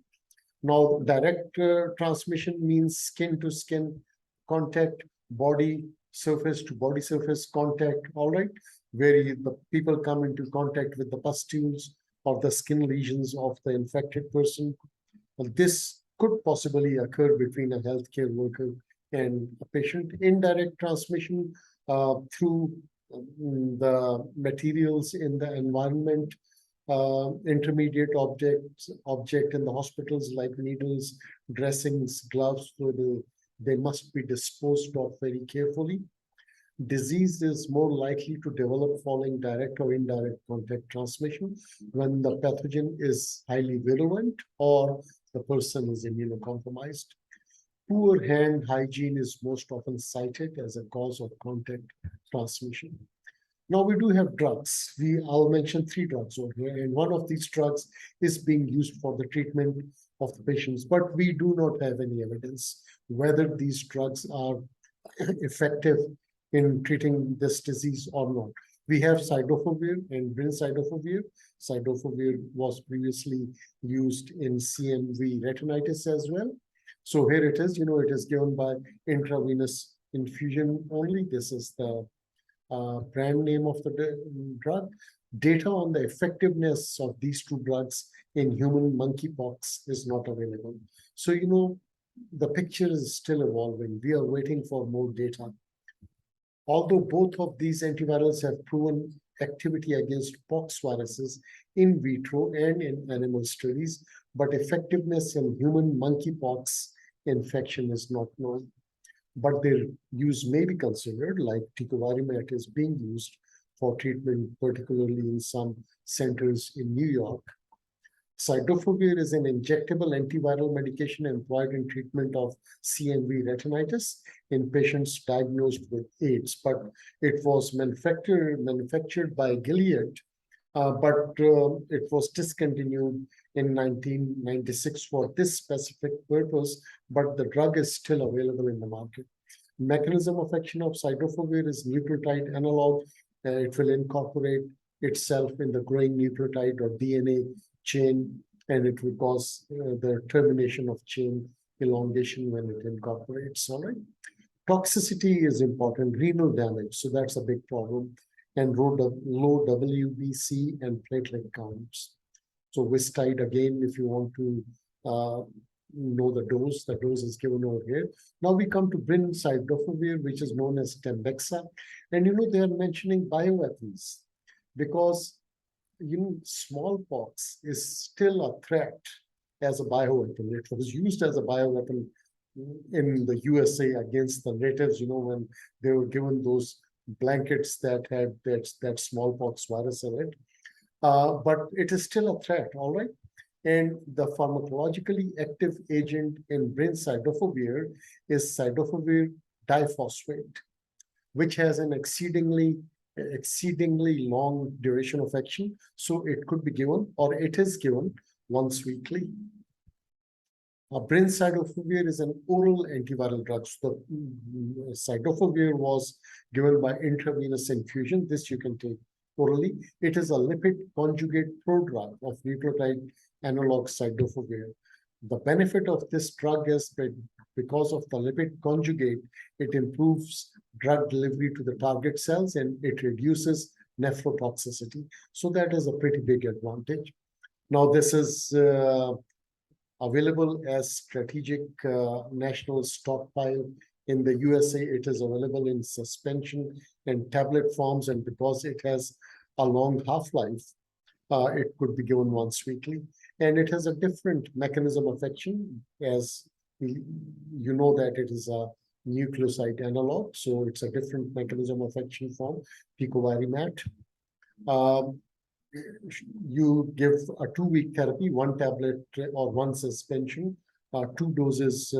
Now, direct transmission means skin to skin contact, body surface to body surface contact, all right, where the people come into contact with the pustules or the skin lesions of the infected person. Well, this could possibly occur between a healthcare worker and a patient. Indirect transmission through the materials in the environment, intermediate object in the hospitals like needles, dressings, gloves, so they must be disposed of very carefully. Disease is more likely to develop following direct or indirect contact transmission when the pathogen is highly virulent or the person is immunocompromised. Poor hand hygiene is most often cited as a cause of contact transmission. Now we do have drugs. I'll mention 3 drugs over here, and one of these drugs is being used for the treatment of the patients, but we do not have any evidence whether these drugs are effective in treating this disease or not. We have cidofovir and brincidofovir. Cidofovir was previously used in CMV retinitis as well. So here it is, it is given by intravenous infusion only. This is the brand name of the drug. Data on the effectiveness of these 2 drugs in human monkeypox is not available. So, the picture is still evolving. We are waiting for more data. Although both of these antivirals have proven activity against pox viruses in vitro and in animal studies, but effectiveness in human monkeypox infection is not known. But their use may be considered, like tecovirimat is being used for treatment, particularly in some centers in New York. Cidofovir is an injectable antiviral medication employed in treatment of CMV retinitis in patients diagnosed with AIDS, but it was manufactured by Gilead, but it was discontinued in 1996 for this specific purpose, but the drug is still available in the market. Mechanism of action of cidofovir is nucleotide analog. It will incorporate itself in the growing nucleotide or DNA chain, and it will cause the termination of chain elongation when it incorporates, all right? Toxicity is important, renal damage, so that's a big problem, and low WBC and platelet counts. So Wistide, again, if you want to know the dose is given over here. Now we come to brincidofovir, which is known as Tembexa, and they are mentioning bioweapons because smallpox is still a threat as a bioweapon. It was used as a bioweapon in the USA against the natives, when they were given those blankets that had that smallpox virus in it. But it is still a threat, all right? And the pharmacologically active agent in brincidofovir is cidofovir diphosphate, which has an exceedingly long duration of action. So it could be given, or it is given, once weekly. Brincidofovir is an oral antiviral drug. So the cidofovir was given by intravenous infusion. This you can take orally. It is a lipid conjugate prodrug of nucleotide analog cidofovir. The benefit of this drug is that because of the lipid conjugate, it improves drug delivery to the target cells and it reduces nephrotoxicity. So that is a pretty big advantage. Now, this is available as strategic national stockpile. In the USA, it is available in suspension and tablet forms, and because it has a long half-life, it could be given once weekly. And it has a different mechanism of action, as you know that it is a nucleoside analog, so it's a different mechanism of action from tecovirimat. You give a 2-week therapy, 1 tablet or 1 suspension, 2 doses,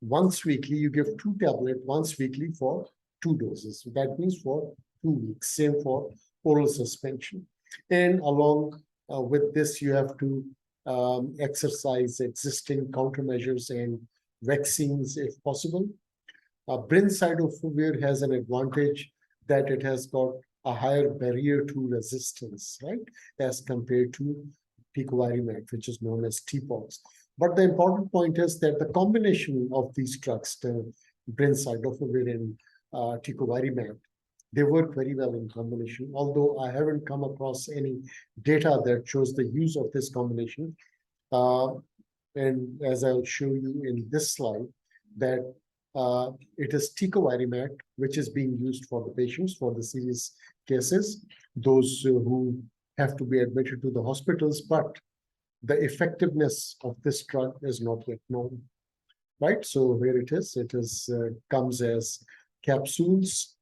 once weekly, you give 2 tablets once weekly for 2 doses. That means for 2 weeks, same for oral suspension. And along with this, you have to exercise existing countermeasures and vaccines if possible. Brincidofovir has an advantage that it has got a higher barrier to resistance, right, as compared to tecovirimat, which is known as TPOXX. But the important point is that the combination of these drugs, the brincidofovir and tecovirimat, they work very well in combination, although I haven't come across any data that shows the use of this combination. And as I'll show you in this slide, that it is tecovirimat, which is being used for the patients for the serious cases, those who have to be admitted to the hospitals, but the effectiveness of this drug is not yet known, right? So here it is comes as capsules.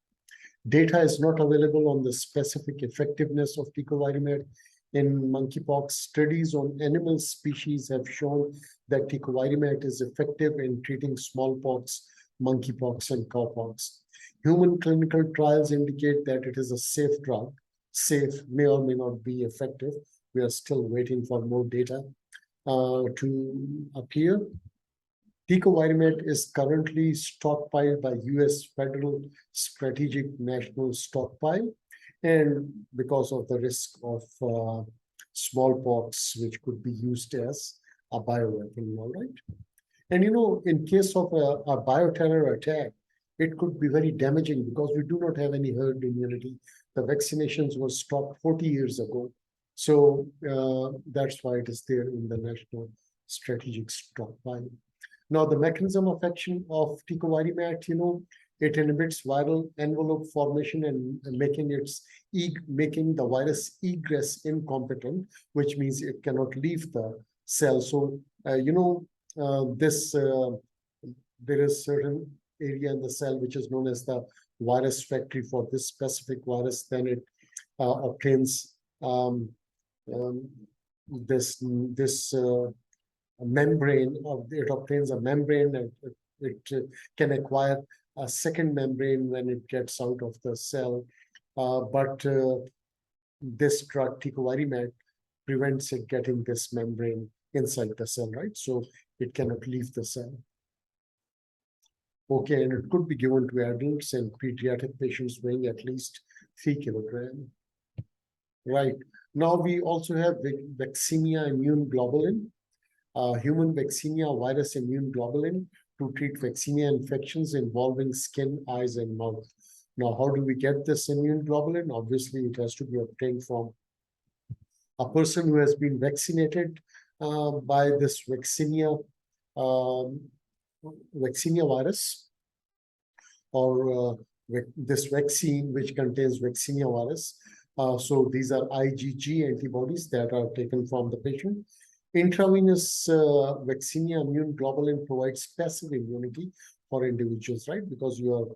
Data is not available on the specific effectiveness of tecovirimat in monkeypox. Studies on animal species have shown that tecovirimat is effective in treating smallpox, monkeypox, and cowpox. Human clinical trials indicate that it is a safe drug. Safe may or may not be effective. We are still waiting for more data to appear. Tecovirimat is currently stockpiled by US Federal Strategic National Stockpile, and because of the risk of smallpox, which could be used as a bioweapon, all right? And in case of a bioterror attack, it could be very damaging because we do not have any herd immunity. The vaccinations were stopped 40 years ago. So that's why it is there in the National Strategic Stockpile. Now, the mechanism of action of tecovirimat, it inhibits viral envelope formation and making the virus egress incompetent, which means it cannot leave the cell. So, there is certain area in the cell which is known as the virus factory for this specific virus. Then it obtains this membrane, it obtains a membrane, and it can acquire a second membrane when it gets out of the cell. But this drug, tecovirimat, prevents it getting this membrane inside the cell, right? So it cannot leave the cell. Okay, and it could be given to adults and pediatric patients weighing at least 3 kilograms. Right. Now we also have vaccinia immune globulin, human vaccinia virus immune globulin to treat vaccinia infections involving skin, eyes, and mouth. Now, how do we get this immune globulin? Obviously, it has to be obtained from a person who has been vaccinated by this vaccinia virus, or this vaccine which contains vaccinia virus. So these are IgG antibodies that are taken from the patient. Intravenous vaccinia immune globulin provides passive immunity for individuals, right? Because you are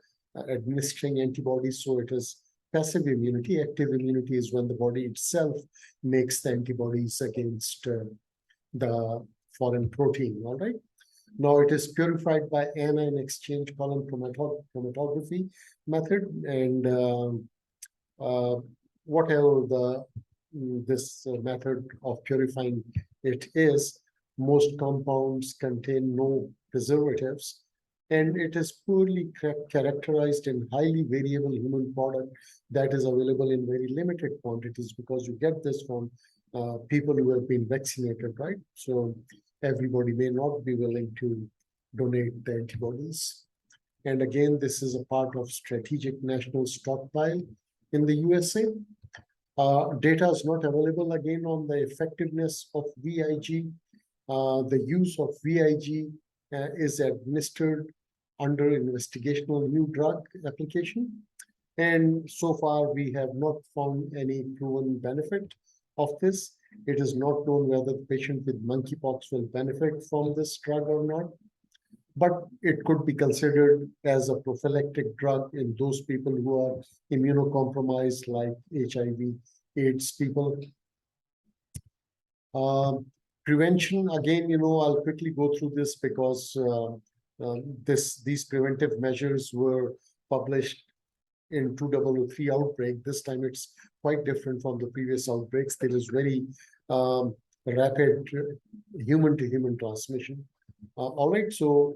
administering antibodies, so it is passive immunity. Active immunity is when the body itself makes the antibodies against the foreign protein, all right? Now it is purified by anion exchange column chromatography method, and whatever this method of purifying it is, most compounds contain no preservatives, and it is poorly characterized in highly variable human product that is available in very limited quantities, because you get this from people who have been vaccinated, right? So everybody may not be willing to donate the antibodies. And again, this is a part of strategic national stockpile in the USA. Data is not available again on the effectiveness of VIG. The use of VIG is administered under investigational new drug application. And so far, we have not found any proven benefit of this. It is not known whether the patient with monkeypox will benefit from this drug or not, but it could be considered as a prophylactic drug in those people who are immunocompromised, like HIV, AIDS people. Prevention, again, I'll quickly go through this because these preventive measures were published in 2003 outbreak. This time it's quite different from the previous outbreaks. There is very rapid human-to-human transmission. All right, so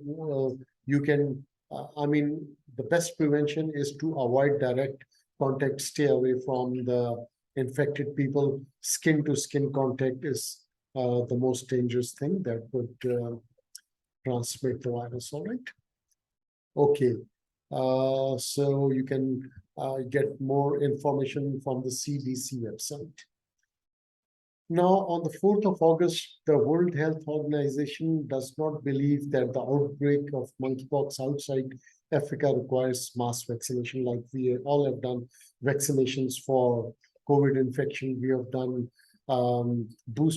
you can, the best prevention is to avoid direct contact, stay away from the infected people. Skin-to-skin contact is the most dangerous thing that would transmit the virus, all right? Okay, so you can get more information from the CDC website. Now, on the 4th of August, the World Health Organization does not believe that the outbreak of monkeypox outside Africa requires mass vaccination. Like we all have done vaccinations for COVID infection. We have done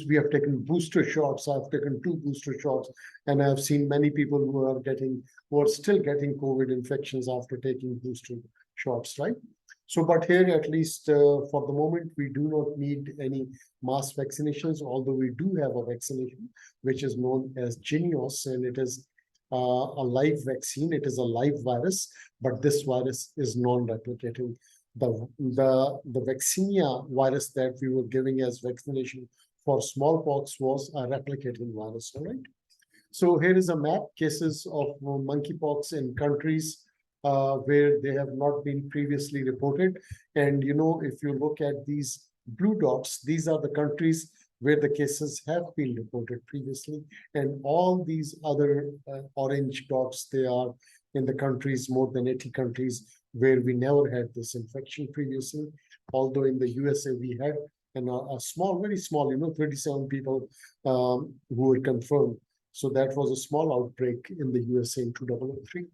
we have taken booster shots. I've taken 2 booster shots, and I've seen many people who are still getting COVID infections after taking booster shots, right? So, but here, at least for the moment, we do not need any mass vaccinations, although we do have a vaccination, which is known as Jynneos, and it is a live vaccine. It is a live virus, but this virus is non-replicating. The vaccinia virus that we were giving as vaccination for smallpox was a replicating virus, all right? So here is a map, cases of monkeypox in countries where they have not been previously reported. And, if you look at these blue dots, these are the countries where the cases have been reported previously. And all these other orange dots, they are in the countries, more than 80 countries, where we never had this infection previously. Although in the USA, we had a small, very small, 37 people who were confirmed. So that was a small outbreak in the USA in 2003.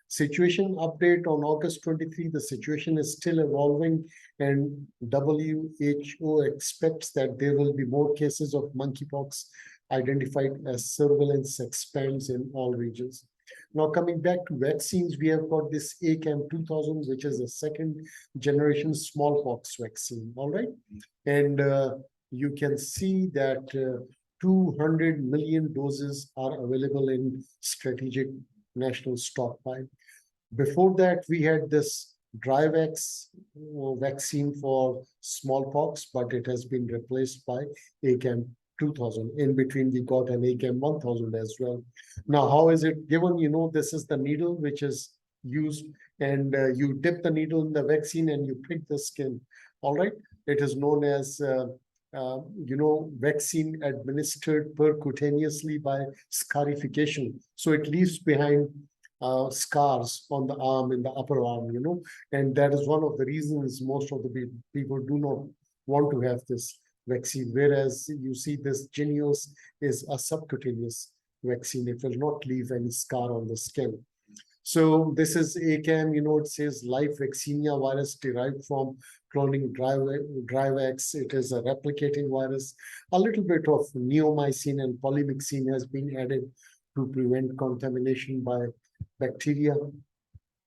Situation update on August 23, the situation is still evolving, and WHO expects that there will be more cases of monkeypox identified as surveillance expands in all regions. Now, coming back to vaccines, we have got this ACAM 2000, which is a second generation smallpox vaccine, all right? And you can see that 200 million doses are available in strategic national stockpile. Before that, we had this Dryvax vaccine for smallpox, but it has been replaced by ACAM 2000. In between, we got an ACAM 1000 as well. Now, how is it given? This is the needle which is used, and you dip the needle in the vaccine and you prick the skin. All right. It is known as vaccine administered percutaneously by scarification. So it leaves behind scars on the arm, in the upper arm, and that is one of the reasons most of the people do not want to have this vaccine. Whereas you see this Jynneos is a subcutaneous vaccine. It will not leave any scar on the skin. So this is ACAM, it says live vaccinia virus derived from cloning Dryvax. It is a replicating virus. A little bit of neomycin and polymyxin has been added to prevent contamination by bacteria.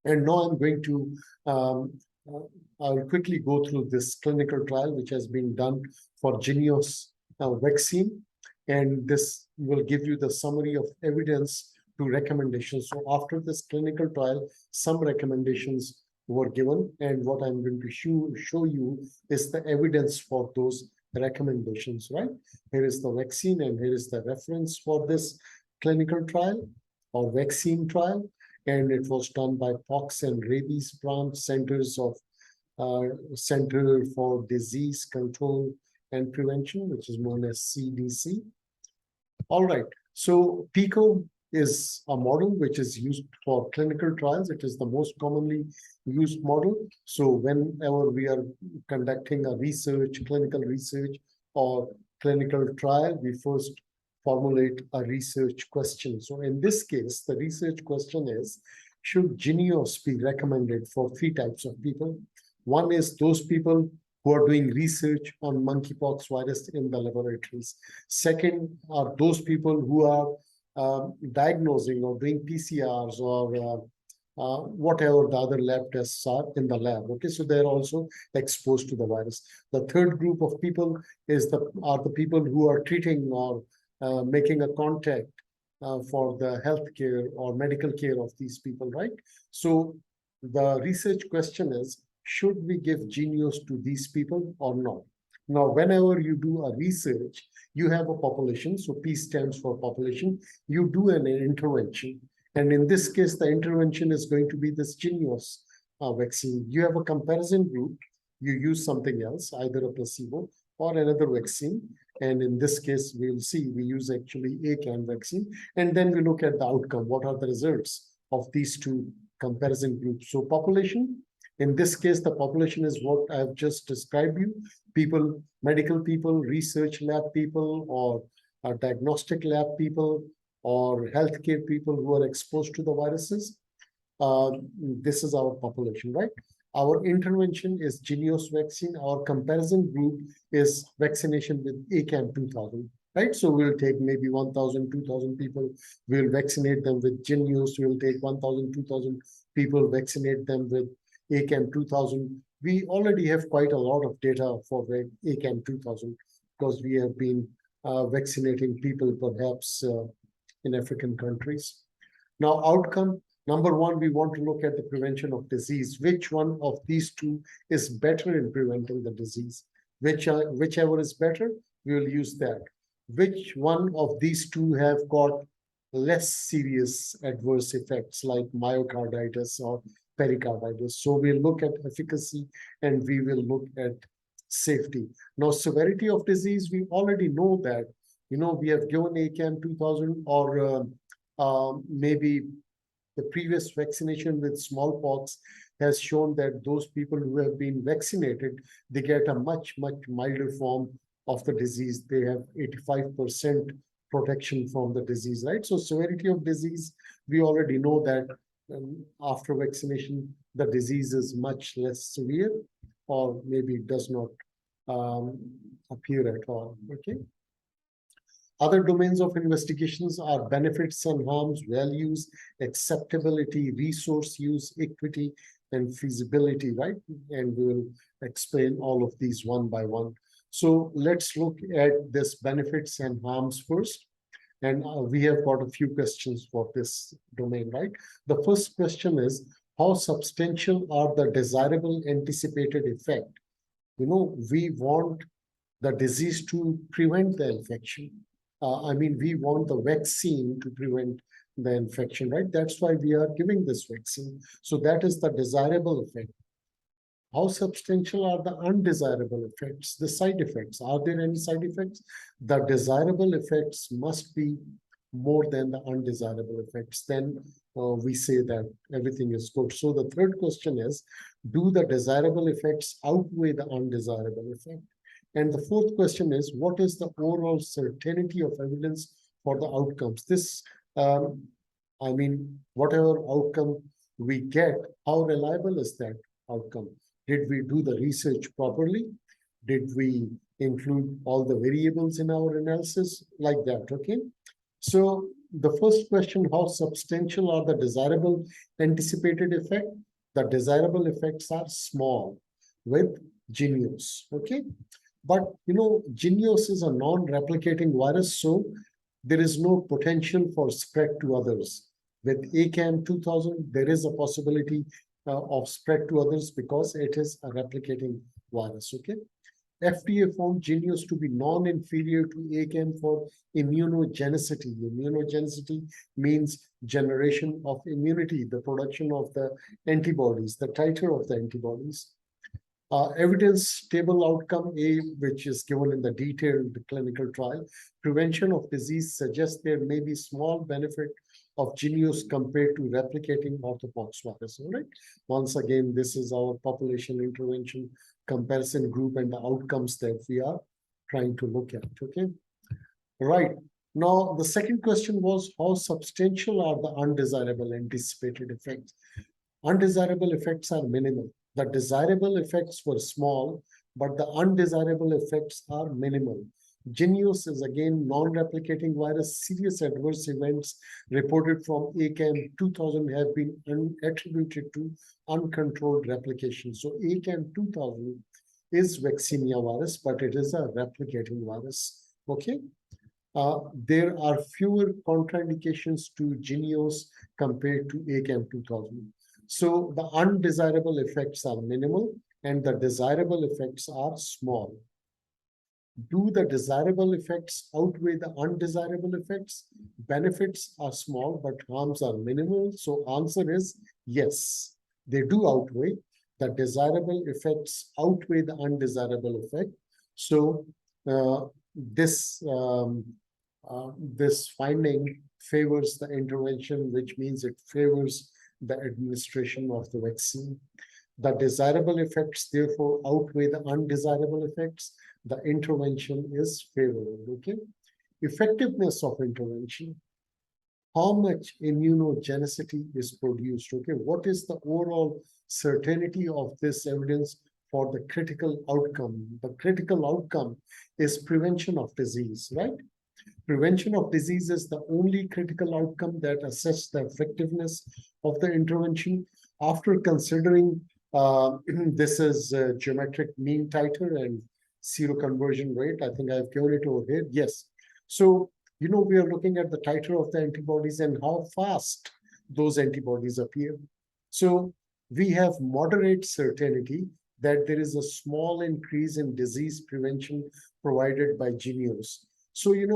And now I'm going to, I'll quickly go through this clinical trial, which has been done for Jynneos vaccine. And this will give you the summary of evidence to recommendations. So after this clinical trial, some recommendations were given. And what I'm going to show you is the evidence for those recommendations, right? Here is the vaccine and here is the reference for this clinical trial or vaccine trial. And it was done by Pox and Rabies branch centers of Center for Disease Control and Prevention, which is known as CDC. All right, so PICO is a model which is used for clinical trials. It is the most commonly used model. So whenever we are conducting a research, clinical research or clinical trial, we first formulate a research question. So in this case, the research question is, should Jynneos be recommended for 3 types of people? One is those people who are doing research on monkeypox virus in the laboratories. Second are those people who are diagnosing or doing PCRs or whatever the other lab tests are in the lab. Okay, so they're also exposed to the virus. The third group of people are the people who are treating or making a contact for the healthcare or medical care of these people, right? So the research question is, should we give Jynneos to these people or not? Now, whenever you do a research, you have a population. So P stands for population. You do an intervention. And in this case, the intervention is going to be this Jynneos vaccine. You have a comparison group. You use something else, either a placebo or another vaccine. And in this case, we'll see we use actually ACAM vaccine. And then we look at the outcome. What are the results of these 2 comparison groups? So population, in this case, the population is what I've just described you. People, medical people, research lab people, or diagnostic lab people, or healthcare people who are exposed to the viruses. This is our population, right? Our intervention is Jynneos vaccine. Our comparison group is vaccination with ACAM 2000, right? So we'll take maybe 1,000, 2,000 people. We'll vaccinate them with Jynneos. We'll take 1,000, 2,000 people, vaccinate them with ACAM 2000. We already have quite a lot of data for ACAM 2000 because we have been vaccinating people perhaps in African countries. Now, outcome. Number 1, we want to look at the prevention of disease. Which one of these 2 is better in preventing the disease? Whichever is better, we will use that. Which one of these 2 have got less serious adverse effects like myocarditis or pericarditis? So we'll look at efficacy and we will look at safety. Now, severity of disease, we already know that, we have given ACAM 2000 or maybe the previous vaccination with smallpox has shown that those people who have been vaccinated, they get a much, much milder form of the disease. They have 85% protection from the disease, right? So severity of disease, we already know that after vaccination, the disease is much less severe or maybe does not appear at all, okay? Other domains of investigations are benefits and harms, values, acceptability, resource use, equity, and feasibility, right? And we will explain all of these one by one. So let's look at this benefits and harms first. And we have got a few questions for this domain, right? The first question is, how substantial are the desirable anticipated effect? We want the disease to prevent the infection. We want the vaccine to prevent the infection, right? That's why we are giving this vaccine. So that is the desirable effect. How substantial are the undesirable effects, the side effects? Are there any side effects? The desirable effects must be more than the undesirable effects. Then we say that everything is good. So the third question is, do the desirable effects outweigh the undesirable effect? And the fourth question is, what is the overall certainty of evidence for the outcomes? This, whatever outcome we get, how reliable is that outcome? Did we do the research properly? Did we include all the variables in our analysis? Like that, okay? So the first question, how substantial are the desirable anticipated effect? The desirable effects are small with Genius, okay? But Genius is a non-replicating virus, so there is no potential for spread to others. With ACAM 2000, there is a possibility of spread to others because it is a replicating virus, okay? FDA found Genius to be non-inferior to ACAM for immunogenicity. Immunogenicity means generation of immunity, the production of the antibodies, the titer of the antibodies. Evidence table outcome A, which is given in the detailed clinical trial, prevention of disease suggests there may be small benefit of Genius compared to replicating orthopox virus. All right. Once again, this is our population intervention comparison group and the outcomes that we are trying to look at. Okay. Right. Now, the second question was, how substantial are the undesirable anticipated effects? Undesirable effects are minimal. The desirable effects were small, but the undesirable effects are minimal. Genius is again non-replicating virus. Serious adverse events reported from ACAM 2000 have been attributed to uncontrolled replication. So ACAM 2000 is vaccinia virus, but it is a replicating virus. Okay. There are fewer contraindications to Genius compared to ACAM 2000. So the undesirable effects are minimal and the desirable effects are small. Do the desirable effects outweigh the undesirable effects? Benefits are small, but harms are minimal. So answer is yes, they do outweigh. The desirable effects outweigh the undesirable effect. So this finding favors the intervention, which means it favors the administration of the vaccine. The desirable effects, therefore, outweigh the undesirable effects. The intervention is favorable, okay? Effectiveness of intervention. How much immunogenicity is produced, okay? What is the overall certainty of this evidence for the critical outcome? The critical outcome is prevention of disease, right? Prevention of disease is the only critical outcome that assesses the effectiveness of the intervention. After considering this is geometric mean titer and seroconversion rate, I think I've given it over here. Yes. So, we are looking at the titer of the antibodies and how fast those antibodies appear. So we have moderate certainty that there is a small increase in disease prevention provided by Genius. So, in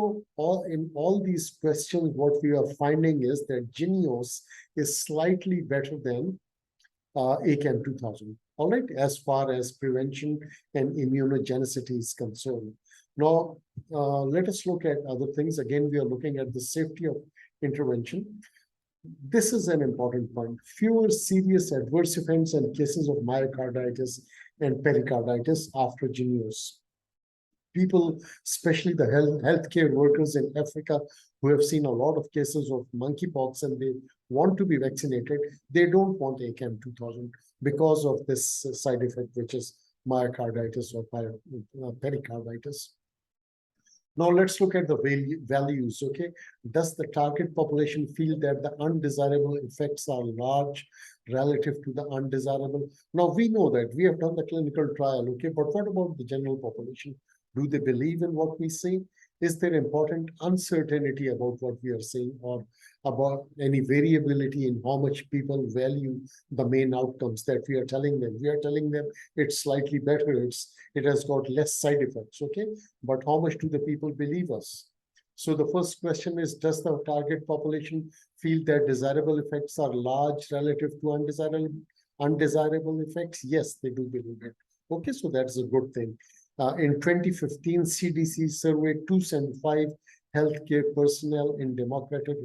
all these questions, what we are finding is that Genius is slightly better than ACAM 2000, all right, as far as prevention and immunogenicity is concerned. Now, let us look at other things. Again, we are looking at the safety of intervention. This is an important point. Fewer serious adverse events and cases of myocarditis and pericarditis after Genius. People, especially the healthcare workers in Africa who have seen a lot of cases of monkeypox and they want to be vaccinated, they don't want ACAM 2000 because of this side effect, which is myocarditis or pericarditis. Now let's look at the values, okay? Does the target population feel that the undesirable effects are large relative to the undesirable? Now we know that, we have done the clinical trial, okay? But what about the general population? Do they believe in what we say? Is there important uncertainty about what we are saying or about any variability in how much people value the main outcomes that we are telling them? We are telling them it's slightly better, it has got less side effects, okay? But how much do the people believe us? So the first question is, does the target population feel that desirable effects are large relative to undesirable effects? Yes, they do believe it. Okay, so that's a good thing. In 2015, CDC surveyed 275 healthcare personnel in Democratic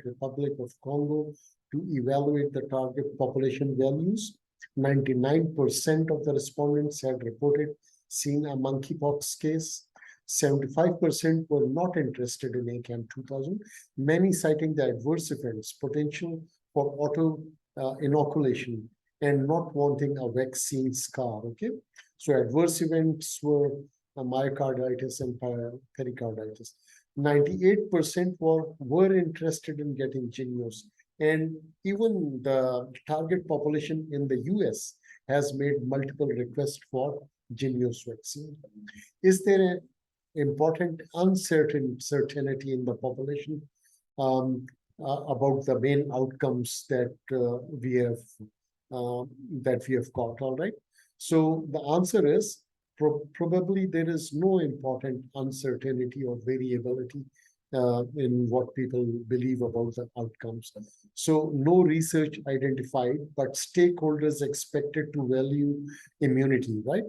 Republic of Congo to evaluate the target population values. 99% of the respondents had reported seeing a monkeypox case. 75% were not interested in ACAM 2000, many citing the adverse events, potential for inoculation and not wanting a vaccine scar. Okay, so adverse events were myocarditis and pericarditis. 98% were interested in getting Jynneos, and even the target population in the US has made multiple requests for Jynneos vaccine. Is there an important uncertainty in the population um, about the main outcomes that we have got? All right. So the answer is probably there is no important uncertainty or variability in what people believe about the outcomes. So no research identified, but stakeholders expected to value immunity, right?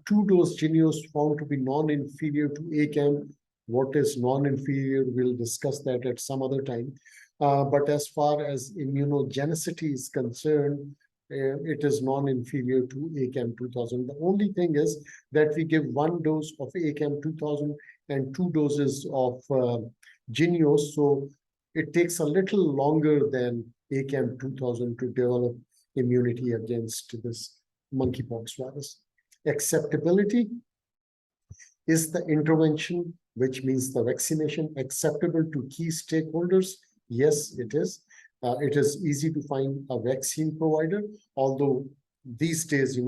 Two-dose Jynneos found to be non-inferior to ACAM. What is non-inferior? We'll discuss that at some other time. But as far as immunogenicity is concerned, it is non-inferior to ACAM 2000. The only thing is that we give one dose of ACAM 2000 and 2 doses of Jynneos. So it takes a little longer than ACAM 2000 to develop immunity against this monkeypox virus. Acceptability. Is the intervention, which means the vaccination, acceptable to key stakeholders? Yes, it is. It is easy to find a vaccine provider, although these days,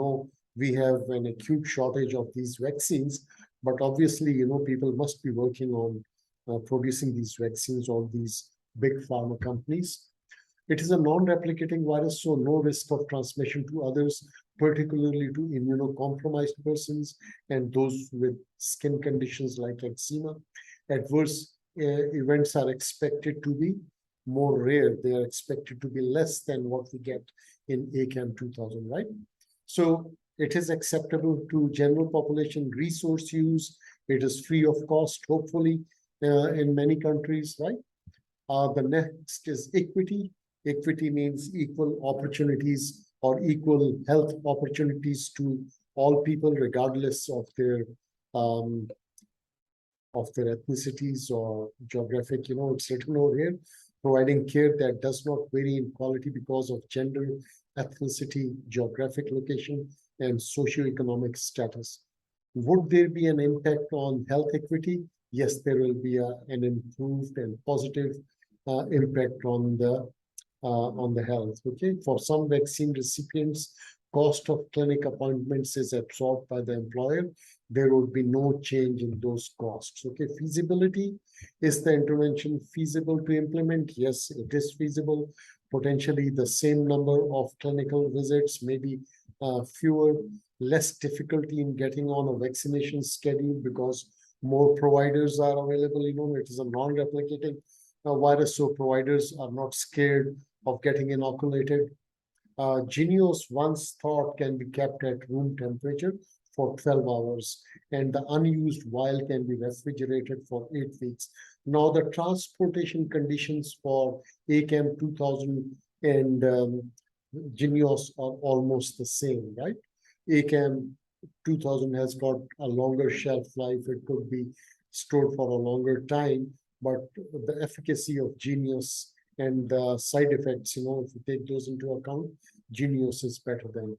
we have an acute shortage of these vaccines, but obviously, people must be working on producing these vaccines, all these big pharma companies. It is a non-replicating virus, so no risk of transmission to others, particularly to immunocompromised persons and those with skin conditions like eczema. Adverse events are expected to be more rare. They are expected to be less than what we get in ACAM 2000, right? So it is acceptable to general population resource use. It is free of cost, hopefully, in many countries, right? The next is equity. Equity means equal opportunities or equal health opportunities to all people, regardless of their ethnicities or geographic. It's written over here, providing care that does not vary in quality because of gender, ethnicity, geographic location, and socioeconomic status. Would there be an impact on health equity? Yes, there will be an improved and positive impact on the health. Okay, for some vaccine recipients, cost of clinic appointments is absorbed by the employer. There would be no change in those costs. Okay, feasibility. Is the intervention feasible to implement? Yes, it is feasible. Potentially the same number of clinical visits, maybe fewer, less difficulty in getting on a vaccination schedule because more providers are available. It is a non-replicating virus, so providers are not scared of getting inoculated. Jynneos, once thought, can be kept at room temperature for 12 hours, and the unused vial can be refrigerated for 8 weeks. Now, the transportation conditions for ACAM 2000 and Jynneos are almost the same, right? ACAM 2000 has got a longer shelf life. It could be stored for a longer time, but the efficacy of Jynneos and the side effects, if you take those into account, Jynneos is better than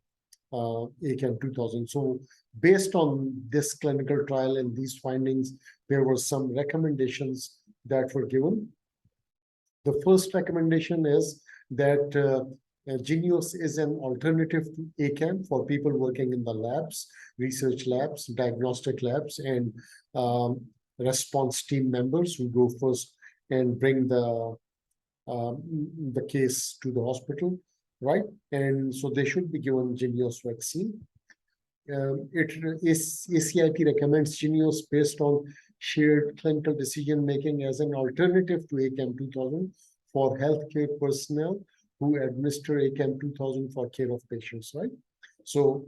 ACAM 2000. So based on this clinical trial and these findings, there were some recommendations that were given. The first recommendation is that Jynneos is an alternative to ACAM for people working in the labs, research labs, diagnostic labs, and response team members who go first and bring the case to the hospital, right? And so they should be given Jynneos vaccine. ACIP recommends Jynneos based on shared clinical decision making as an alternative to ACAM 2000 for healthcare personnel who administer ACAM 2000 for care of patients, right? So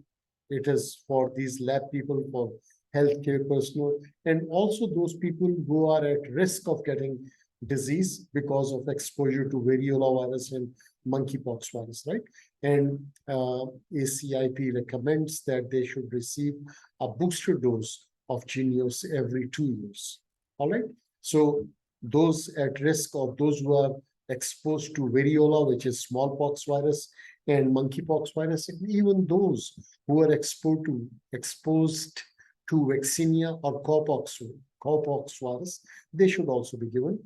it is for these lab people, for healthcare personnel, and also those people who are at risk of getting disease because of exposure to variola virus and monkeypox virus, right? And ACIP recommends that they should receive a booster dose of Jynneos every 2 years. All right. So those at risk or those who are exposed to variola, which is smallpox virus, and monkeypox virus, and even those who are exposed to vaccinia or cowpox virus, they should also be given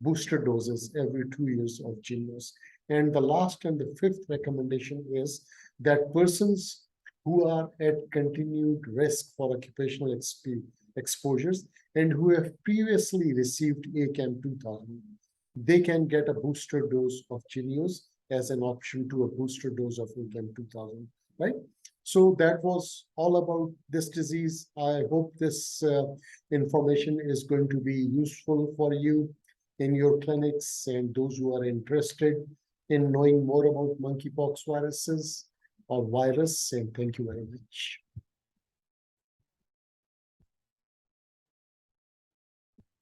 booster doses every 2 years of Jynneos. And the last and the fifth recommendation is that persons who are at continued risk for occupational exposures and who have previously received ACAM 2000, they can get a booster dose of Jynneos as an option to a booster dose of ACAM 2000, right? So that was all about this disease. I hope this information is going to be useful for you in your clinics and those who are interested in knowing more about monkeypox viruses or virus. And thank you very much.